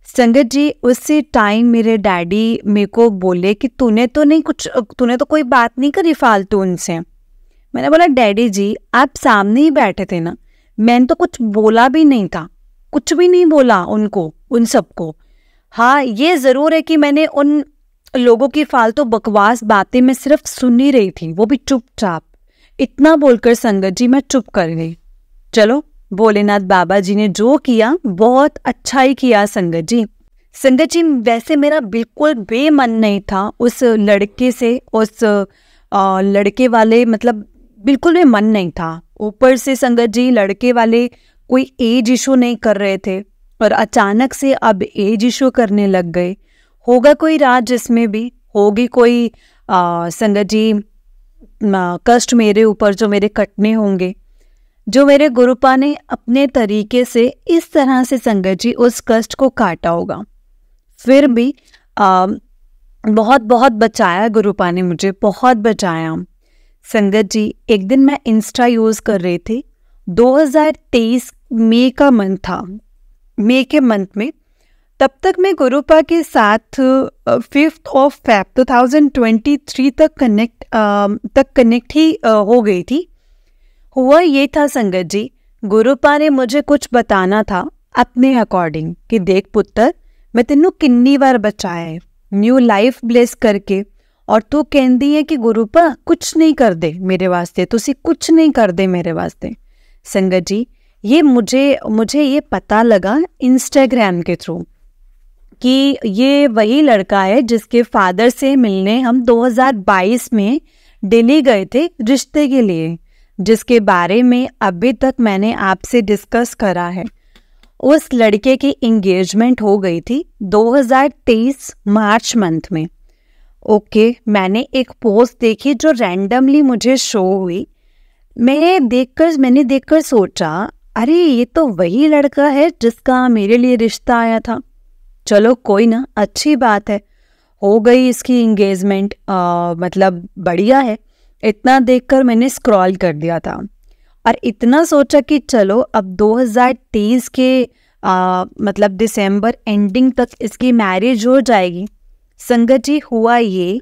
संगत जी उसी टाइम मेरे डैडी मेरे को बोले कि तूने तो कोई बात नहीं करी फालतू उनसे। मैंने बोला डैडी जी आप सामने ही बैठे थे ना, मैंने तो कुछ बोला भी नहीं था, कुछ भी नहीं बोला उन सबको। हाँ ये ज़रूर है कि मैंने उन लोगों की फालतू बकवास बातें मैं सिर्फ सुन ही रही थी, वो भी चुपचाप, इतना बोलकर संगत जी मैं चुप कर गई। चलो, भोलेनाथ बाबा जी ने जो किया बहुत अच्छा ही किया संगत जी। संगत जी, वैसे मेरा बिल्कुल बेमन नहीं था उस लड़के से, उस लड़के वाले मतलब बिल्कुल भी मन नहीं था। ऊपर से संगत जी लड़के वाले कोई एज इशू नहीं कर रहे थे और अचानक से अब एज इशू करने लग गए। होगा कोई राज जिसमें भी होगी कोई संगत जी कष्ट मेरे ऊपर जो मेरे कटने होंगे, जो मेरे गुरुपा ने अपने तरीके से इस तरह से संगत जी उस कष्ट को काटा होगा। फिर भी बहुत बहुत बचाया गुरुपा ने, मुझे बहुत बचाया। संगत जी, एक दिन मैं इंस्टा यूज़ कर रही थी, 2023 मई का मंथ था, मई के मंथ में। तब तक मैं गुरुपा के साथ 5 फेब 2023 तक कनेक्ट ही हो गई थी। हुआ ये था संगत जी, गुरुपा ने मुझे कुछ बताना था अपने अकॉर्डिंग कि देख पुत्र, मैं तेनू किन्नी बार बचाया है न्यू लाइफ ब्लेस करके, और तू कहती है कि गुरुपा कुछ नहीं कर दे मेरे वास्ते, तुसी कुछ नहीं कर दे मेरे वास्ते। संगत जी, ये मुझे ये पता लगा इंस्टाग्राम के थ्रू कि ये वही लड़का है जिसके फादर से मिलने हम 2022 में दिल्ली गए थे रिश्ते के लिए, जिसके बारे में अभी तक मैंने आपसे डिस्कस करा है। उस लड़के की एंगेजमेंट हो गई थी 2023 मार्च मंथ में। ओके, मैंने एक पोस्ट देखी जो रैंडमली मुझे शो हुई। मैंने देखकर सोचा, अरे ये तो वही लड़का है जिसका मेरे लिए रिश्ता आया था। चलो कोई ना, अच्छी बात है, हो गई इसकी एंगेजमेंट, मतलब बढ़िया है। इतना देखकर मैंने स्क्रॉल कर दिया था और इतना सोचा कि चलो अब 2023 के मतलब दिसंबर एंडिंग तक इसकी मैरिज हो जाएगी। संगत जी, हुआ ये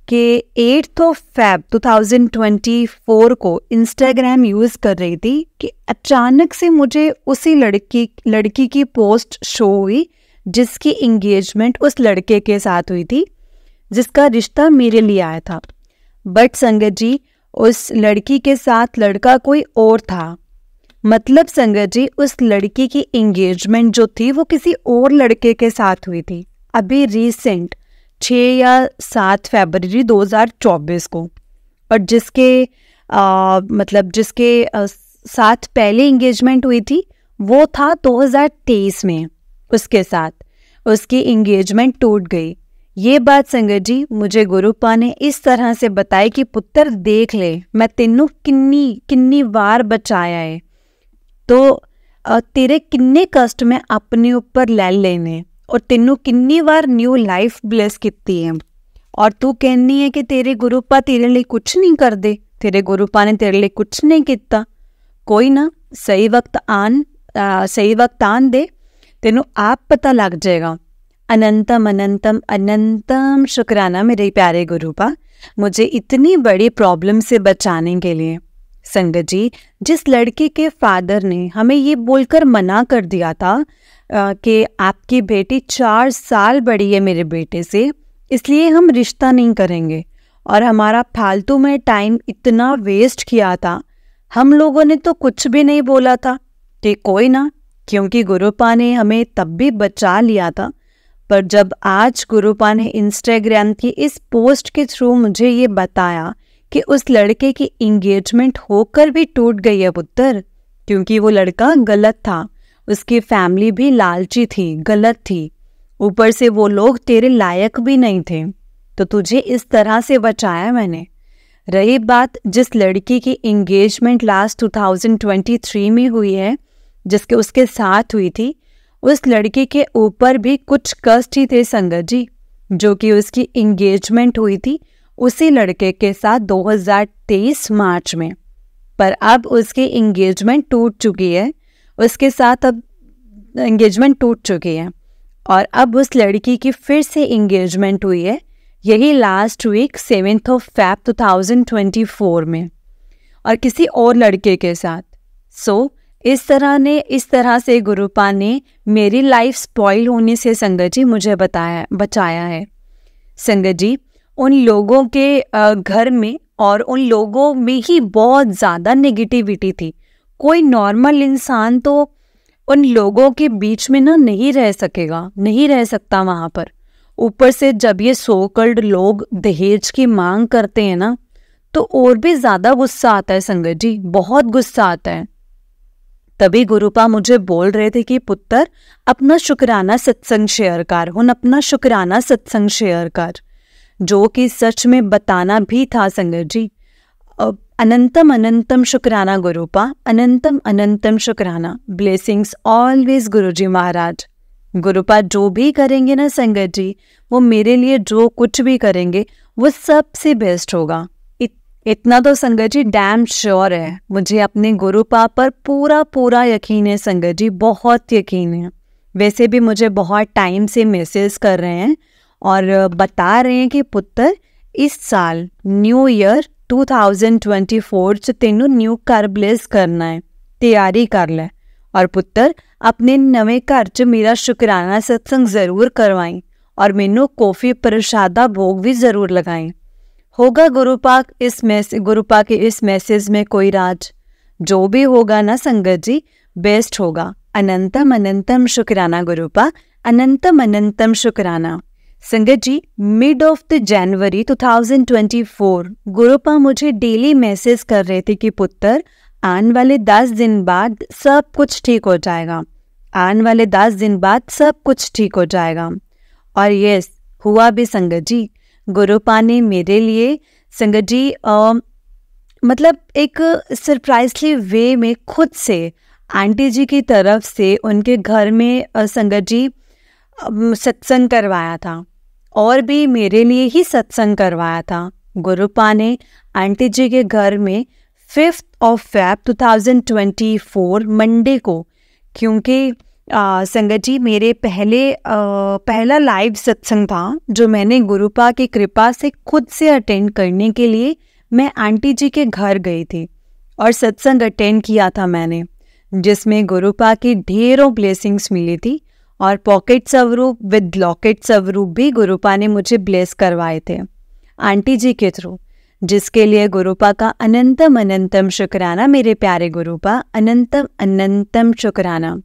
कि 8 फेब 2024 को इंस्टाग्राम यूज़ कर रही थी कि अचानक से मुझे उसी लड़की की पोस्ट शो हुई जिसकी एंगेजमेंट उस लड़के के साथ हुई थी जिसका रिश्ता मेरे लिए आया था। बट संगत जी, उस लड़की के साथ लड़का कोई और था। मतलब संगत जी, उस लड़की की एंगेजमेंट जो थी वो किसी और लड़के के साथ हुई थी अभी रिसेंट 6 या 7 फरवरी 2024 को। और जिसके साथ पहले एंगेजमेंट हुई थी वो था 2023 में, उसके साथ उसकी एंगेजमेंट टूट गई। ये बात संगत जी मुझे गुरुपा ने इस तरह से बताई कि पुत्र देख ले, मैं तेनू किन्नी बार बचाया है, तो तेरे किन्ने कष्ट मैं अपने ऊपर ले लेने और तेनू किन्नी बार न्यू लाइफ ब्लेस कीती है, और तू कहनी है कि तेरे गुरुपा तेरे लिए कुछ नहीं कर दे, तेरे गुरुपा ने तेरे लिए कुछ नहीं किया। कोई ना, सही वक्त आन दे, तेनू आप पता लग जाएगा। अनंतम अनंतम अनंतम शुक्राना मेरे प्यारे गुरुपा, मुझे इतनी बड़ी प्रॉब्लम से बचाने के लिए। संगत जी, जिस लड़के के फादर ने हमें ये बोलकर मना कर दिया था कि आपकी बेटी 4 साल बड़ी है मेरे बेटे से, इसलिए हम रिश्ता नहीं करेंगे, और हमारा फालतू में टाइम इतना वेस्ट किया था, हम लोगों ने तो कुछ भी नहीं बोला था कि कोई ना, क्योंकि गुरुपा ने हमें तब भी बचा लिया था। पर जब आज गुरुपा ने इंस्टाग्राम की इस पोस्ट के थ्रू मुझे ये बताया कि उस लड़के की एंगेजमेंट होकर भी टूट गई है पुत्र, क्योंकि वो लड़का गलत था, उसकी फैमिली भी लालची थी, गलत थी, ऊपर से वो लोग तेरे लायक भी नहीं थे, तो तुझे इस तरह से बचाया मैंने। रही बात जिस लड़की की एंगेजमेंट लास्ट 2023 में हुई है, जिसके उसके साथ हुई थी, उस लड़की के ऊपर भी कुछ कष्ट ही थे संगत जी, जो कि उसकी एंगेजमेंट हुई थी उसी लड़के के साथ 2023 मार्च में। पर अब उसकी एंगेजमेंट टूट चुकी है, उसके साथ अब एंगेजमेंट टूट चुकी है, और अब उस लड़की की फिर से एंगेजमेंट हुई है यही लास्ट वीक 7 फेब 2024 में, और किसी और लड़के के साथ। इस तरह से गुरुपा ने मेरी लाइफ स्पॉइल होने से संगत जी मुझे बचाया है। संगत जी, उन लोगों के घर में और उन लोगों में ही बहुत ज़्यादा नेगेटिविटी थी। कोई नॉर्मल इंसान तो उन लोगों के बीच में ना नहीं रह सकेगा, नहीं रह सकता वहाँ पर। ऊपर से जब ये सो कॉल्ड लोग दहेज की मांग करते हैं ना, तो और भी ज़्यादा गुस्सा आता है संगत जी, बहुत गुस्सा आता है। तभी गुरुपा मुझे बोल रहे थे कि पुत्र अपना शुक्राना सत्संग शेयर कर, हुन अपना शुक्राना सत्संग शेयर कर, जो कि सच में बताना भी था संगत जी। अनंतम अनंतम शुक्राना गुरुपा, अनंतम अनंतम शुक्राना। ब्लेसिंग्स ऑलवेज गुरुजी महाराज। गुरुपा जो भी करेंगे ना संगत जी, वो मेरे लिए जो कुछ भी करेंगे वो सबसे बेस्ट होगा। इतना तो संगत जी डैम श्योर है, मुझे अपने गुरुपा पर पूरा पूरा यकीन है संगत जी, बहुत यकीन है। वैसे भी मुझे बहुत टाइम से मैसेज कर रहे हैं और बता रहे हैं कि पुत्र इस साल न्यू ईयर 2024 च तेनू न्यू घर ब्लेस करना है, तैयारी कर ले। और पुत्र अपने नवे घर च मेरा शुक्राना सत्संग ज़रूर करवाएं और मैनू कॉफ़ी प्रसादा भोग भी ज़रूर लगाएं। होगा गुरुपा के इस मैसेज में कोई राज, जो भी होगा ना संगत जी बेस्ट होगा। अनंतम अनंतम शुक्राना गुरुपा, अनंतम अनंतम शुक्राना। संगत जी मिड ऑफ द जनवरी 2024 गुरुपा मुझे डेली मैसेज कर रहे थे कि पुत्र आने वाले 10 दिन बाद सब कुछ ठीक हो जाएगा, आने वाले 10 दिन बाद सब कुछ ठीक हो जाएगा। और यस हुआ भी संगत जी। गुरुपा ने मेरे लिए संगत जी मतलब एक सरप्राइजली वे में खुद से आंटी जी की तरफ से उनके घर में संगत जी सत्संग करवाया था, और भी मेरे लिए ही सत्संग करवाया था। गुरुपा ने आंटी जी के घर में 5 Feb 2024 मंडे को, क्योंकि संगत जी मेरे पहला लाइव सत्संग था जो मैंने गुरुपा की कृपा से खुद से अटेंड करने के लिए मैं आंटी जी के घर गई थी और सत्संग अटेंड किया था मैंने, जिसमें गुरुपा की ढेरों ब्लेसिंग्स मिली थी और पॉकेट स्वरूप विद लॉकेट स्वरूप भी गुरुपा ने मुझे ब्लेस करवाए थे आंटी जी के थ्रू, जिसके लिए गुरुपा का अनंतम अनंतम शुक्राना मेरे प्यारे गुरुपा, अनंतम अनंतम शुक्राना।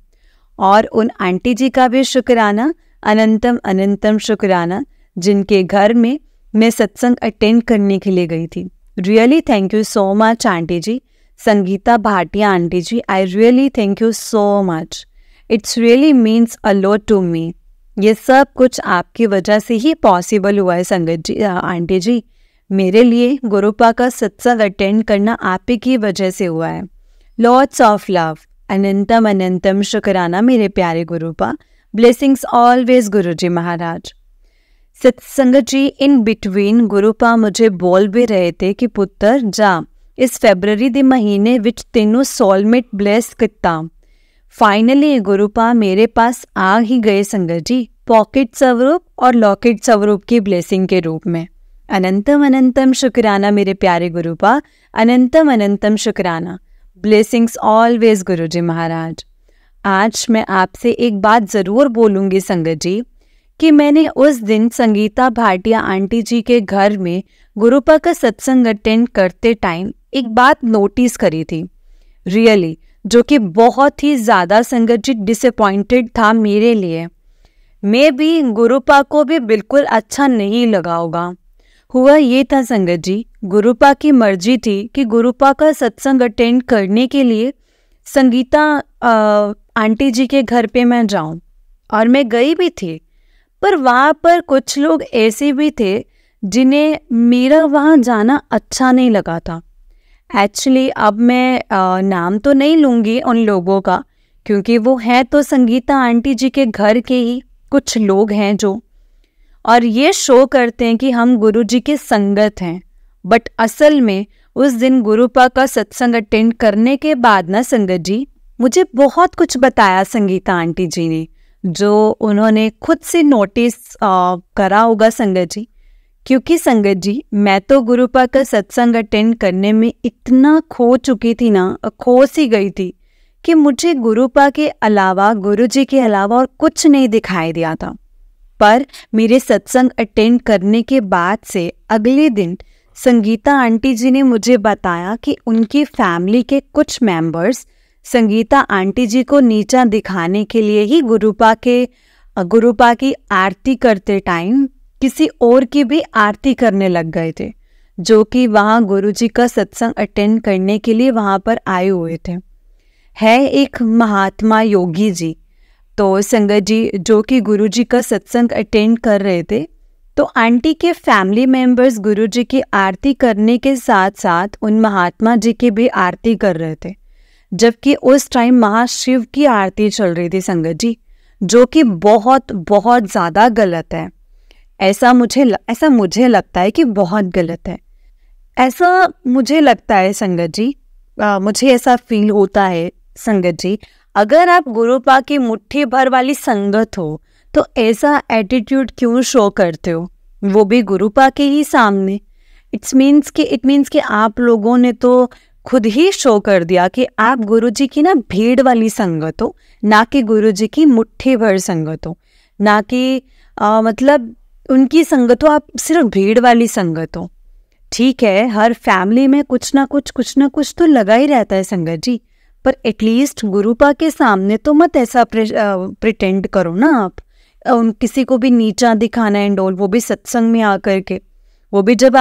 और उन आंटी जी का भी शुक्राना, अनंतम अनंतम शुक्राना, जिनके घर में मैं सत्संग अटेंड करने के लिए गई थी। Really thank you so much aunty ji, Sangeeta Bhatia aunty ji, I really thank you so much. It's really means a lot to me. ये सब कुछ आपकी वजह से ही पॉसिबल हुआ है संगत जी, आंटी जी। मेरे लिए गुरुपा का सत्संग अटेंड करना आप ही की वजह से हुआ है। लॉट्स ऑफ लव, अनंतम अनंतम शुक्राना मेरे प्यारे गुरुपा। ब्लेसिंग्स ऑलवेज गुरुजी महाराज। सत्संगत जी इन बिटवीन गुरुपा मुझे बोल भी रहे थे कि पुत्र जा इस फरवरी के महीने विच तेनू सोलमेट ब्लेस किता। फाइनली गुरुपा मेरे पास आ ही गए संगत जी, पॉकेट स्वरूप और लॉकेट स्वरूप की ब्लेसिंग के रूप में। अनंतम अनंतम शुक्राना मेरे प्यारे गुरुपा, अनंतम अनंतम शुक्राना। ब्लेसिंग्स ऑलवेज गुरुजी महाराज। आज मैं आपसे एक बात ज़रूर बोलूँगी संगत जी कि मैंने उस दिन संगीता भाटिया आंटी जी के घर में गुरुपा का सत्संग अटेंड करते टाइम एक बात नोटिस करी थी रियली, जो कि बहुत ही ज़्यादा संगत जी डिसअपॉइंटेड था मेरे लिए। मैं भी गुरुपा को भी बिल्कुल अच्छा नहीं लगा होगा। हुआ ये था संगत जी, गुरुपा की मर्जी थी कि गुरुपा का सत्संग अटेंड करने के लिए संगीता आंटी जी के घर पे मैं जाऊं, और मैं गई भी थी। पर वहाँ पर कुछ लोग ऐसे भी थे जिन्हें मेरा वहाँ जाना अच्छा नहीं लगा था। एक्चुअली अब मैं नाम तो नहीं लूँगी उन लोगों का, क्योंकि वो हैं तो संगीता आंटी जी के घर के ही कुछ लोग हैं जो, और ये शो करते हैं कि हम गुरु जी के संगत हैं। बट असल में उस दिन गुरुपा का सत्संग अटेंड करने के बाद ना संगत जी मुझे बहुत कुछ बताया संगीता आंटी जी ने, जो उन्होंने खुद से नोटिस करा होगा संगत जी। क्योंकि संगत जी मैं तो गुरुपा का सत्संग अटेंड करने में इतना खो चुकी थी ना, खो सी गई थी कि मुझे गुरुपा के अलावा, गुरु जी के अलावा और कुछ नहीं दिखाई दिया था। पर मेरे सत्संग अटेंड करने के बाद से अगले दिन संगीता आंटी जी ने मुझे बताया कि उनकी फैमिली के कुछ मेंबर्स संगीता आंटी जी को नीचा दिखाने के लिए ही गुरुपा की आरती करते टाइम किसी और की भी आरती करने लग गए थे, जो कि वहाँ गुरुजी का सत्संग अटेंड करने के लिए वहाँ पर आए हुए थे। है एक महात्मा योगी जी, तो संगत जी जो कि गुरुजी का सत्संग अटेंड कर रहे थे, तो आंटी के फैमिली मेंबर्स गुरुजी की आरती करने के साथ साथ उन महात्मा जी की भी आरती कर रहे थे, जबकि उस टाइम महाशिव की आरती चल रही थी संगत जी, जो कि बहुत बहुत ज़्यादा गलत है। ऐसा मुझे लगता है कि बहुत गलत है। ऐसा मुझे लगता है संगत जी, मुझे ऐसा फील होता है संगत जी, अगर आप गुरुपा की मुट्ठी भर वाली संगत हो तो ऐसा एटीट्यूड क्यों शो करते हो, वो भी गुरुपा के ही सामने। इट मीन्स कि आप लोगों ने तो खुद ही शो कर दिया कि आप गुरुजी की ना भीड़ वाली संगत हो, ना कि गुरुजी की मुट्ठी भर संगत हो, ना कि मतलब उनकी संगत हो, आप सिर्फ भीड़ वाली संगत हो। ठीक है, हर फैमिली में कुछ ना कुछ तो लगा ही रहता है संगत जी, पर एटलीस्ट गुरुपा के सामने तो मत ऐसा प्रिटेंड करो ना आप, किसी को भी नीचा दिखाना एंड ऑल, वो भी सत्संग में आकर के, वो भी जब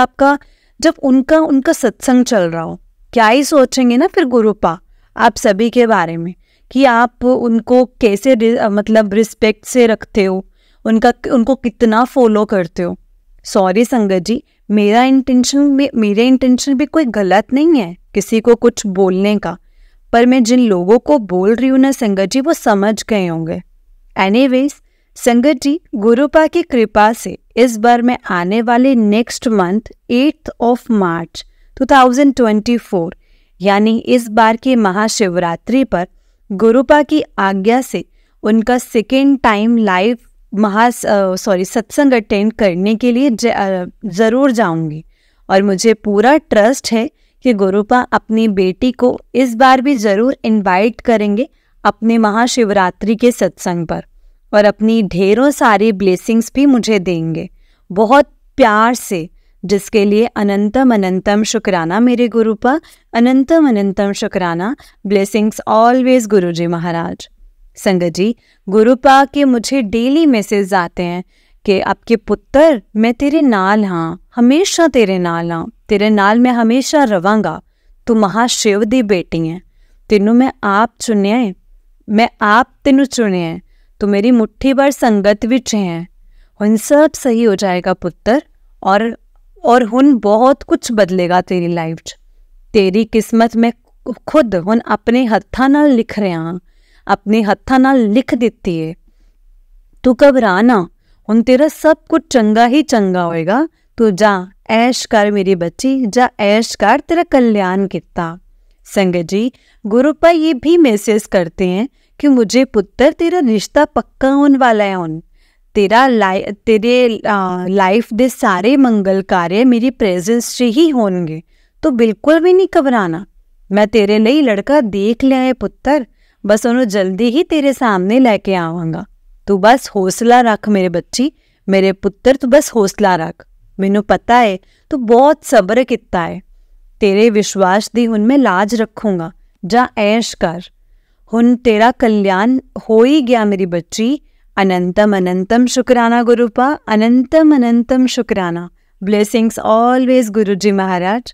उनका सत्संग चल रहा हो। क्या ही सोचेंगे ना फिर गुरुपा आप सभी के बारे में, कि आप उनको कैसे मतलब रिस्पेक्ट से रखते हो, उनको कितना फॉलो करते हो। सॉरी संगत जी, मेरे इंटेंशन भी कोई गलत नहीं है किसी को कुछ बोलने का, पर मैं जिन लोगों को बोल रही हूँ ना संगत जी, वो समझ गए होंगे। एनीवेज संगत जी, गुरुपा की कृपा से इस बार मैं आने वाले नेक्स्ट मंथ 8 मार्च 2024 यानी इस बार की महाशिवरात्रि पर गुरुपा की आज्ञा से उनका सेकेंड टाइम लाइव सत्संग अटेंड करने के लिए ज़रूर जाऊंगी। और मुझे पूरा ट्रस्ट है कि गुरुपा अपनी बेटी को इस बार भी ज़रूर इनवाइट करेंगे अपने महाशिवरात्रि के सत्संग पर, और अपनी ढेरों सारी ब्लेसिंग्स भी मुझे देंगे बहुत प्यार से, जिसके लिए अनंतम अनंतम शुक्राना मेरे गुरुपा, अनंतम अनंतम शुक्राना। ब्लेसिंग्स ऑलवेज गुरुजी महाराज। संगत जी, गुरुपा के मुझे डेली मैसेज आते हैं कि आपके पुत्र मैं तेरे नाल हाँ, हमेशा तेरे नाल हाँ, तेरे नाल मैं हमेशा रवांगा, तू महाशिव दी बेटी है, तेनू मैं आप चुनिया है, मैं आप तेनू चुनिया है, तो मेरी मुट्ठी भर संगत विच है, हुन सब सही हो जाएगा पुत्र, और हुन बहुत कुछ बदलेगा तेरी लाइफ च। तेरी किस्मत मैं खुद हुन अपने हत्थां नाल लिख रहा हाँ, अपने हत्थां नाल लिख दिती है। तू घबरा ना, हुन तेरा सब कुछ चंगा ही चंगा होएगा, तू जा ऐश कर मेरी बच्ची, जा ऐश कर, तेरा कल्याण किता। संगत जी, गुरुपा ये भी मैसेज करते हैं कि मुझे पुत्र तेरा रिश्ता पक्का होने वाला है, हुन तेरे लाइफ दे सारे मंगल कार्य मेरी प्रेजेंस से ही होंगे, तो बिल्कुल भी नहीं घबराना। मैं तेरे लिए लड़का देख लिया है पुत्र, बस उन्हें जल्दी ही तेरे सामने लेके आवांगा। तू बस हौसला रख मेरे बच्ची, मेरे पुत्र, तू बस हौसला रख। मैनू पता है तू बहुत सब्र किता है, तेरे विश्वास दी हुन मैं लाज रखूंगा। जा ऐश कर, हुन तेरा कल्याण हो ही गया मेरी बच्ची। अनंतम अनंतम शुक्राना गुरुपा, अनंतम अनंतम शुक्राना। ब्लेसिंग्स ऑलवेज गुरुजी महाराज।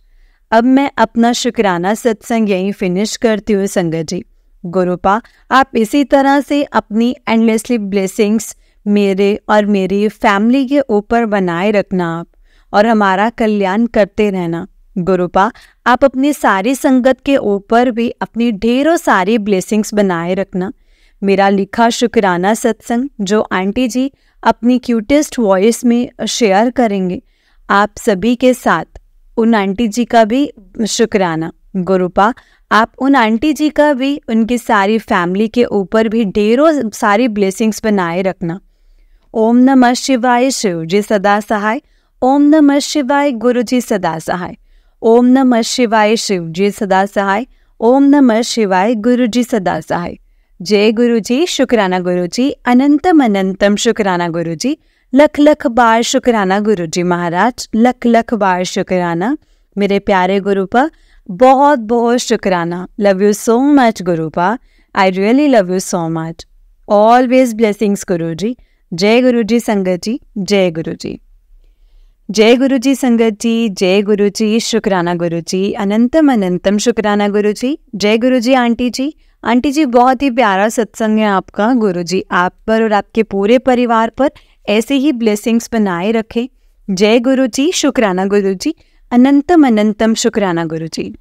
अब मैं अपना शुक्राना सत्संग यहीं फिनिश करती हूँ संगत जी। गुरुपा आप इसी तरह से अपनी एंडलेसली ब्लेसिंग्स मेरे और मेरी फैमिली के ऊपर बनाए रखना आप, और हमारा कल्याण करते रहना। गुरुपा आप अपनी सारी संगत के ऊपर भी अपनी ढेरों सारी ब्लेसिंग्स बनाए रखना। मेरा लिखा शुक्राना सत्संग जो आंटी जी अपनी क्यूटेस्ट वॉइस में शेयर करेंगे, आप सभी के साथ उन आंटी जी का भी शुक्राना। गुरुपा आप उन आंटी जी का भी, उनकी सारी फैमिली के ऊपर भी ढेरों सारी ब्लेसिंग्स बनाए रखना। ओम नमः शिवाय, शिव जी सदा सहाय। ओम नमः शिवाय, गुरु जी सदा सहाय। ओम नमः शिवाय, शिव जी सदा सहाय। ओम नमः शिवाय, गुरु जी सदा सहाय। जय गुरु जी, शुक्राना गुरु जी, अनंतम अनंतम शुक्राना गुरु जी। लख लख बार शुक्राना गुरुजी महाराज, लख लख बार शुक्राना मेरे प्यारे गुरुपा, बहुत बहुत शुक्राना। लव यू सो मच गुरुपा, I really love you so much. Always blessings गुरुजी। जय गुरुजी संगत जी, जय गुरुजी। जय गुरुजी संगत जी, जय गुरुजी, शुक्राना गुरुजी, अनंतम अनंतम शुक्राना गुरुजी। जय गुरुजी आंटी जी। आंटी जी बहुत ही प्यारा सत्संग है आपका। गुरुजी आप पर और आपके पूरे परिवार पर ऐसे ही ब्लेसिंग्स बनाए रखें। जय गुरुजी, शुक्राना गुरुजी, अनंतम अनंतम शुक्राना गुरुजी।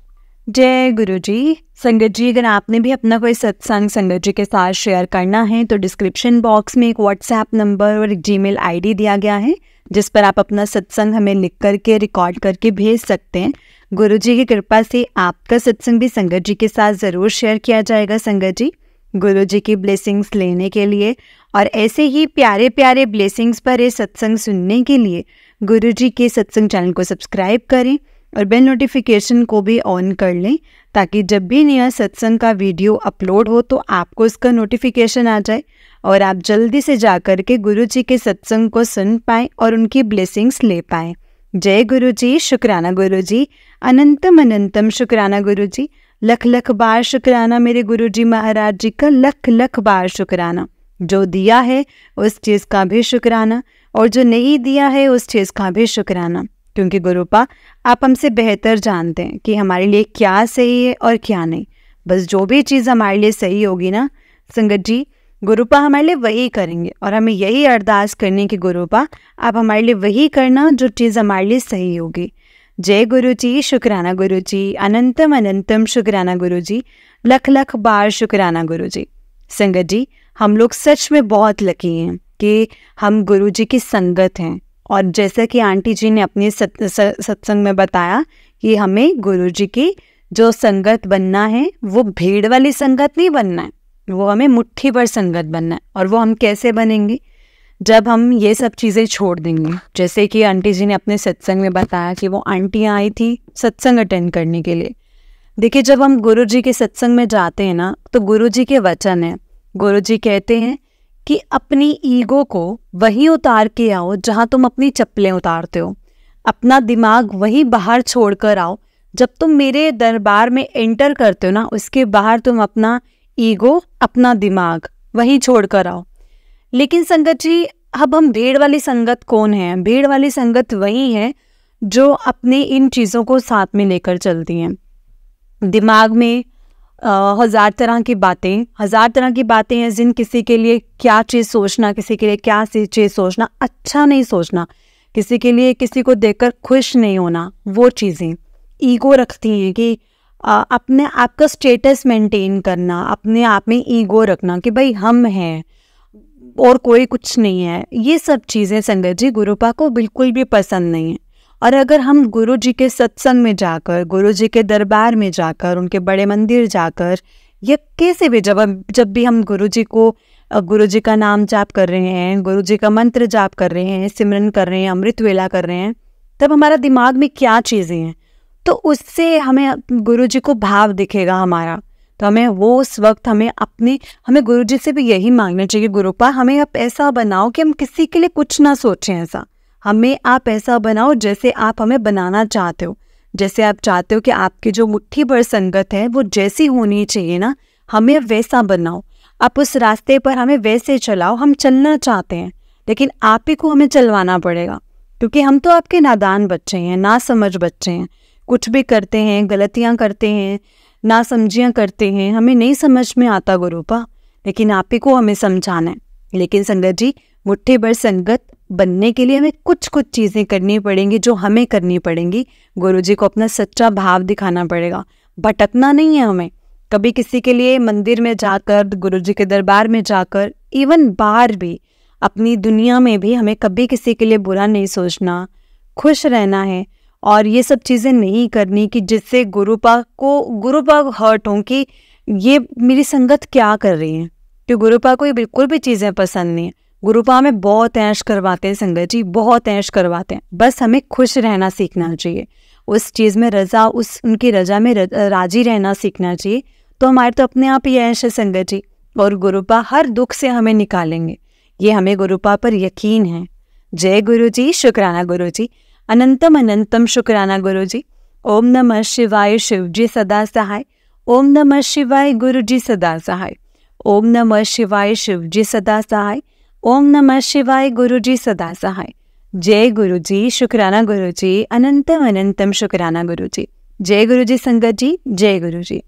जय गुरुजी। संगत जी अगर आपने भी अपना कोई सत्संग संगत जी के साथ शेयर करना है तो डिस्क्रिप्शन बॉक्स में एक व्हाट्सएप नंबर और एक जीमेल आईडी दिया गया है जिस पर आप अपना सत्संग हमें लिख करके रिकॉर्ड करके भेज सकते हैं। गुरुजी की कृपा से आपका सत्संग भी संगत जी के साथ ज़रूर शेयर किया जाएगा। संगत जी गुरुजी की ब्लेसिंग्स लेने के लिए और ऐसे ही प्यारे प्यारे ब्लेसिंग्स पर ये सत्संग सुनने के लिए गुरुजी के सत्संग चैनल को सब्सक्राइब करें और बेल नोटिफिकेशन को भी ऑन कर लें ताकि जब भी नया सत्संग का वीडियो अपलोड हो तो आपको उसका नोटिफिकेशन आ जाए और आप जल्दी से जा कर के गुरुजी के सत्संग को सुन पाएँ और उनकी ब्लेसिंग्स ले पाएँ। जय गुरुजी, शुक्राना गुरुजी, अनंतम अनंतम शुक्राना गुरुजी। लख लख बार शुक्राना मेरे गुरुजी महाराज जी का, लख लख बार शुक्राना। जो दिया है उस चीज़ का भी शुक्राना और जो नहीं दिया है उस चीज़ का भी शुक्राना, क्योंकि गुरुपा आप हमसे बेहतर जानते हैं कि हमारे लिए क्या सही है और क्या नहीं। बस जो भी चीज़ हमारे लिए सही होगी ना संगत जी, गुरुपा हमारे लिए वही करेंगे और हमें यही अरदास करनी कि गुरुपा आप हमारे लिए वही करना जो चीज़ हमारे लिए सही होगी। जय गुरुजी, शुक्राना गुरुजी, अनंतम अनंतम शुक्राना गुरुजी, लख लख बार शुक्राना गुरुजी। संगत जी हम लोग सच में बहुत लकी हैं कि हम गुरुजी की संगत हैं और जैसा कि आंटी जी ने अपने सत्संग में बताया कि हमें गुरुजी की जो संगत बनना है वो भीड़ वाली संगत नहीं बनना है, वो हमें मुट्ठी भर संगत बनना है। और वो हम कैसे बनेंगे? जब हम ये सब चीज़ें छोड़ देंगे। जैसे कि आंटी जी ने अपने सत्संग में बताया कि वो आंटियाँ आई थी सत्संग अटेंड करने के लिए। देखिए जब हम गुरुजी के सत्संग में जाते हैं ना तो गुरुजी के वचन है, गुरुजी कहते हैं कि अपनी ईगो को वहीं उतार के आओ जहाँ तुम अपनी चप्पलें उतारते हो। अपना दिमाग वहीं बाहर छोड़ कर आओ। जब तुम मेरे दरबार में एंटर करते हो ना उसके बाहर तुम अपना ईगो, अपना दिमाग वहीं छोड़ कर आओ। लेकिन संगत जी अब हम भीड़ वाली संगत कौन है? भीड़ वाली संगत वही है जो अपने इन चीज़ों को साथ में लेकर चलती हैं। दिमाग में हज़ार तरह की बातें हैं जिन किसी के लिए क्या चीज़ सोचना, किसी के लिए क्या चीज़ सोचना, अच्छा नहीं सोचना, किसी के लिए किसी को देखकर खुश नहीं होना, वो चीज़ें ईगो रखती हैं कि अपने आप का स्टेटस मेंटेन करना, अपने आप में ईगो रखना कि भाई हम हैं और कोई कुछ नहीं है। ये सब चीज़ें संगत जी गुरुपा को बिल्कुल भी पसंद नहीं है। और अगर हम गुरु जी के सत्संग में जाकर, गुरु जी के दरबार में जाकर, उनके बड़े मंदिर जाकर या कैसे भी जब भी हम गुरु जी का नाम जाप कर रहे हैं, गुरु जी का मंत्र जाप कर रहे हैं, सिमरन कर रहे हैं, अमृत वेला कर रहे हैं, तब हमारा दिमाग में क्या चीज़ें हैं तो उससे हमें गुरु जी को भाव दिखेगा हमारा। तो हमें वो उस वक्त हमें गुरु जी से भी यही मांगना चाहिए, गुरुपा हमें आप ऐसा बनाओ कि हम किसी के लिए कुछ ना सोचें। ऐसा हमें आप ऐसा बनाओ जैसे आप हमें बनाना चाहते हो, जैसे आप चाहते हो कि आपकी जो मुट्ठी भर संगत है वो जैसी होनी चाहिए ना, हमें वैसा बनाओ। आप उस रास्ते पर हमें वैसे चलाओ, हम चलना चाहते हैं लेकिन आप ही को हमें चलवाना पड़ेगा, क्योंकि हम तो आपके नादान बच्चे हैं, ना समझ बच्चे हैं, कुछ भी करते हैं, गलतियाँ करते हैं, ना समझियाँ करते हैं, हमें नहीं समझ में आता गुरुपा, लेकिन आप ही को हमें समझाना है। लेकिन संगत जी मुट्ठी भर संगत बनने के लिए हमें कुछ चीज़ें करनी पड़ेंगी जो हमें करनी पड़ेंगी। गुरुजी को अपना सच्चा भाव दिखाना पड़ेगा, भटकना नहीं है हमें। कभी किसी के लिए मंदिर में जाकर, गुरुजी के दरबार में जाकर, इवन बाहर भी अपनी दुनिया में भी हमें कभी किसी के लिए बुरा नहीं सोचना, खुश रहना है और ये सब चीज़ें नहीं करनी कि जिससे गुरुपा हर्ट हो कि ये मेरी संगत क्या कर रही है। कि गुरुपा को ये बिल्कुल भी चीज़ें पसंद नहीं है। गुरुपा में बहुत ऐश करवाते हैं संगत जी, बहुत ऐश करवाते हैं। बस हमें खुश रहना सीखना चाहिए, उस चीज़ में उनकी रजा में राजी रहना सीखना चाहिए। तो हमारे तो अपने आप ही ऐश है संगत जी, और गुरुपा हर दुख से हमें निकालेंगे, ये हमें गुरुपा पर यकीन है। जय गुरु जी, शुक्राना गुरु जी, अनंतम अनंतम शुक्राना गुरु जी। ओम नमः शिवाय, शिव जी सदा सहाय। ओम नमः शिवाय, गुरु जी सदा सहाय। ओम नमः शिवाय, शिव जी सदा सहाय। ओम नमः शिवाय, गुरु जी सदा सहाय। जय गुरु जी, शुक्राना गुरु जी, अनंतम अनंतम शुक्राना गुरु जी। जय गुरु जी संगत जी, जय गुरु जी।